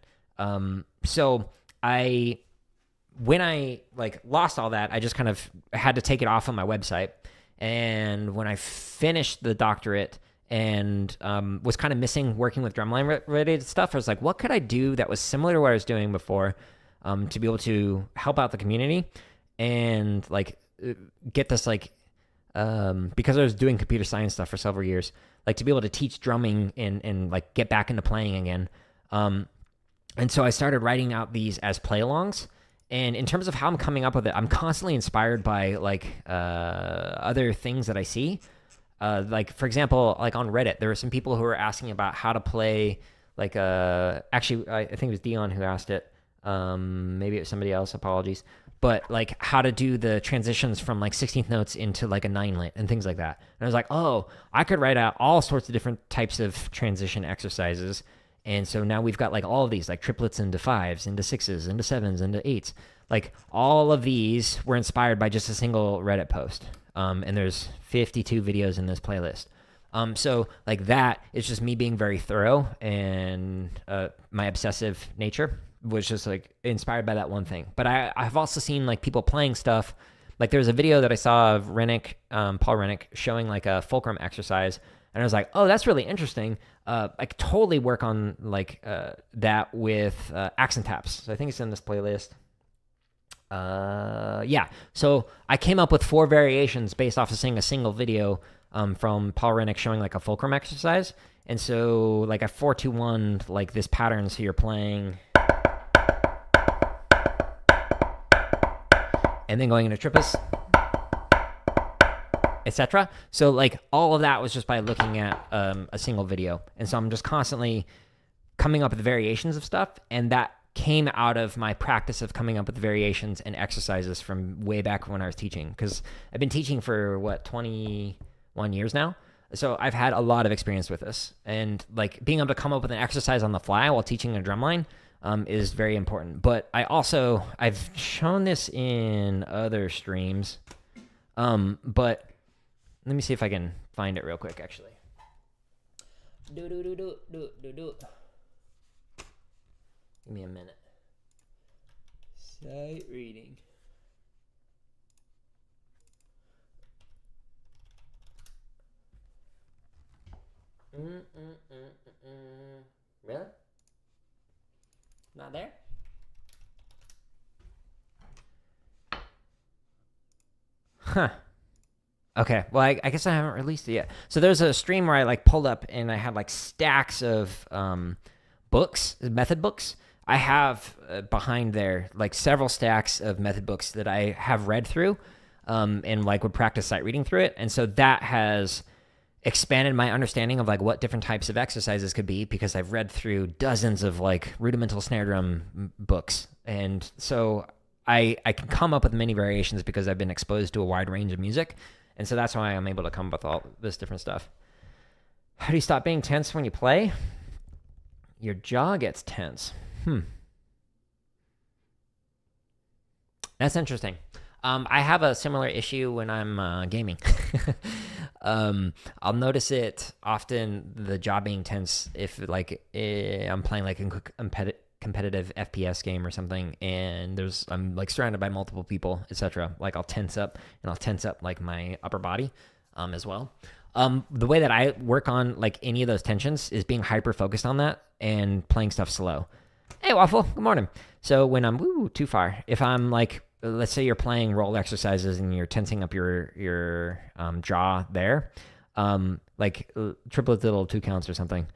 Speaker 1: So when I like lost all that, I just kind of had to take it off of my website. And when I finished the doctorate and was kind of missing working with drumline related stuff, I was like, what could I do that was similar to what I was doing before, to be able to help out the community and like get this like, because I was doing computer science stuff for several years, like to be able to teach drumming and like get back into playing again. And so I started writing out these as play-alongs. And in terms of how I'm coming up with it, I'm constantly inspired by like other things that I see. Like for example, like on Reddit, there were some people who were asking about how to play like actually I think it was Dion who asked it. Maybe it was somebody else, apologies. But like how to do the transitions from like 16th notes into like a 9-lit and things like that. And I was like, oh, I could write out all sorts of different types of transition exercises. And so now we've got like all of these, like triplets into 5s, into 6s, into 7s, into 8s. Like all of these were inspired by just a single Reddit post. And there's 52 videos in this playlist. So like that is just me being very thorough, and my obsessive nature was just like inspired by that one thing. But I've also seen like people playing stuff. Like there's a video that I saw of Rennick, Paul Rennick, showing like a fulcrum exercise. And I was like, oh, that's really interesting. I could totally work on like that with accent taps. So I think it's in this playlist. Yeah. So I came up with 4 variations based off of seeing a single video from Paul Rennick showing like a fulcrum exercise. And so like a 4-2-1, like this pattern. So you're playing, and then going into triplets, etc. So like all of that was just by looking at a single video. And so I'm just constantly coming up with variations of stuff, and that came out of my practice of coming up with variations and exercises from way back when I was teaching, because I've been teaching for 21 years now. So I've had a lot of experience with this, and like being able to come up with an exercise on the fly while teaching a drumline is very important. But I've shown this in other streams, but let me see if I can find it real quick, actually. Give me a minute. Sight reading. Really? Not there? Huh. Okay. Well, I guess I haven't released it yet. So there's a stream where I like pulled up and I had like stacks of books, method books. I have behind there like several stacks of method books that I have read through and like would practice sight reading through it. And so that has expanded my understanding of like what different types of exercises could be, because I've read through dozens of like rudimental snare drum books. And so I can come up with many variations because I've been exposed to a wide range of music. And so that's why I'm able to come up with all this different stuff. How do you stop being tense when you play? Your jaw gets tense. That's interesting. I have a similar issue when I'm gaming. I'll notice it often, the jaw being tense, if like I'm playing like a competitive FPS game or something, and I'm like surrounded by multiple people, etc. Like I'll tense up, and I'll tense up like my upper body as well. The way that I work on like any of those tensions is being hyper focused on that and playing stuff slow. Hey, Waffle, good morning. So when I'm too far, if I'm like, let's say you're playing roll exercises and you're tensing up your jaw there, like triplets, little 2 counts or something,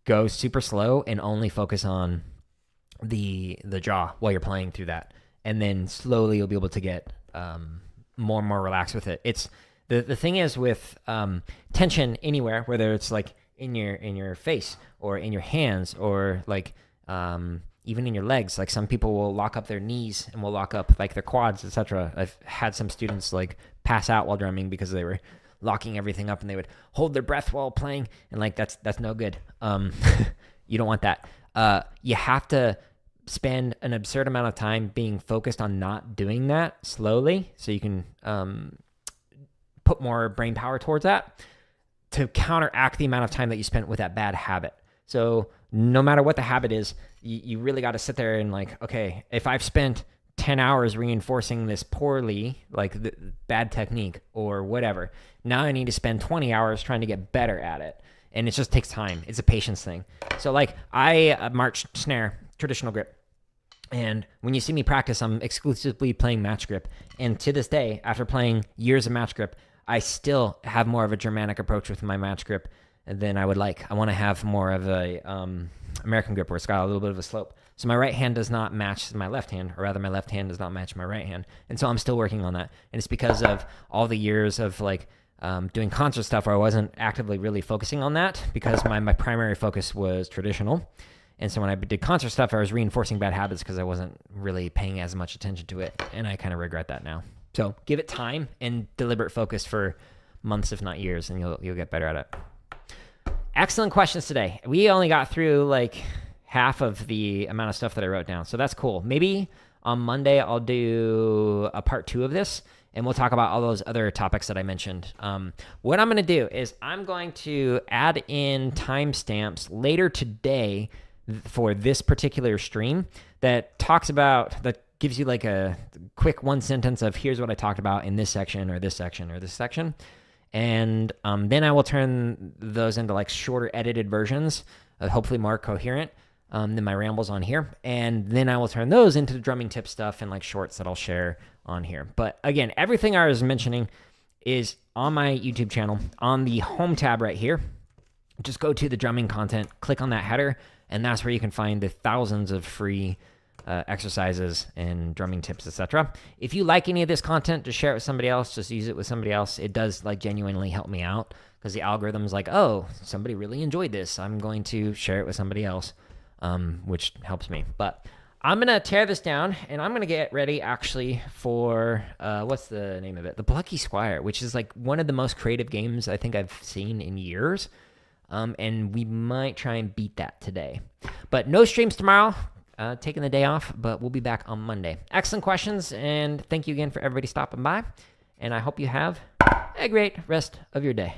Speaker 1: go super slow and only focus on the jaw while you're playing through that, and then slowly you'll be able to get more and more relaxed with it. It's the thing is with tension anywhere, whether it's like in your face or in your hands or like even in your legs. Like some people will lock up their knees and will lock up like their quads, etc. I've had some students like pass out while drumming because they were locking everything up, and they would hold their breath while playing, and like that's no good. You don't want that. You have to spend an absurd amount of time being focused on not doing that slowly, so you can put more brain power towards that to counteract the amount of time that you spent with that bad habit. So no matter what the habit is, you really got to sit there and like, okay, if I've spent 10 hours reinforcing this poorly, like the bad technique or whatever, now I need to spend 20 hours trying to get better at it. And it just takes time. It's a patience thing. So like I march snare, traditional grip. And when you see me practice, I'm exclusively playing match grip. And to this day, after playing years of match grip, I still have more of a Germanic approach with my match grip than I would like. I want to have more of a American grip where it's got a little bit of a slope. So my right hand does not match my left hand, or rather my left hand does not match my right hand. And so I'm still working on that. And it's because of all the years of like doing concert stuff where I wasn't actively really focusing on that, because my primary focus was traditional. And so when I did concert stuff, I was reinforcing bad habits because I wasn't really paying as much attention to it. And I kind of regret that now. So give it time and deliberate focus for months, if not years, and you'll get better at it. Excellent questions today. We only got through like half of the amount of stuff that I wrote down. So that's cool. Maybe on Monday I'll do a part 2 of this, and we'll talk about all those other topics that I mentioned. What I'm going to do is I'm going to add in timestamps later today for this particular stream that gives you like a quick one sentence of here's what I talked about in this section or this section or this section. And then I will turn those into like shorter edited versions, hopefully more coherent than my rambles on here. And then I will turn those into the drumming tip stuff and like shorts that I'll share on here. But again, everything I was mentioning is on my YouTube channel on the home tab right here. Just go to the drumming content, click on that header, and that's where you can find the thousands of free exercises and drumming tips, etc. If you like any of this content, just share it with somebody else. Just use it with somebody else. It does like genuinely help me out, because the algorithm's like, oh, somebody really enjoyed this, I'm going to share it with somebody else, which helps me. But I'm gonna tear this down, and I'm gonna get ready actually for what's the name of it? The Plucky Squire, which is like one of the most creative games I think I've seen in years. And we might try and beat that today. But no streams tomorrow. Taking the day off, but we'll be back on Monday. Excellent questions, and thank you again for everybody stopping by. And I hope you have a great rest of your day.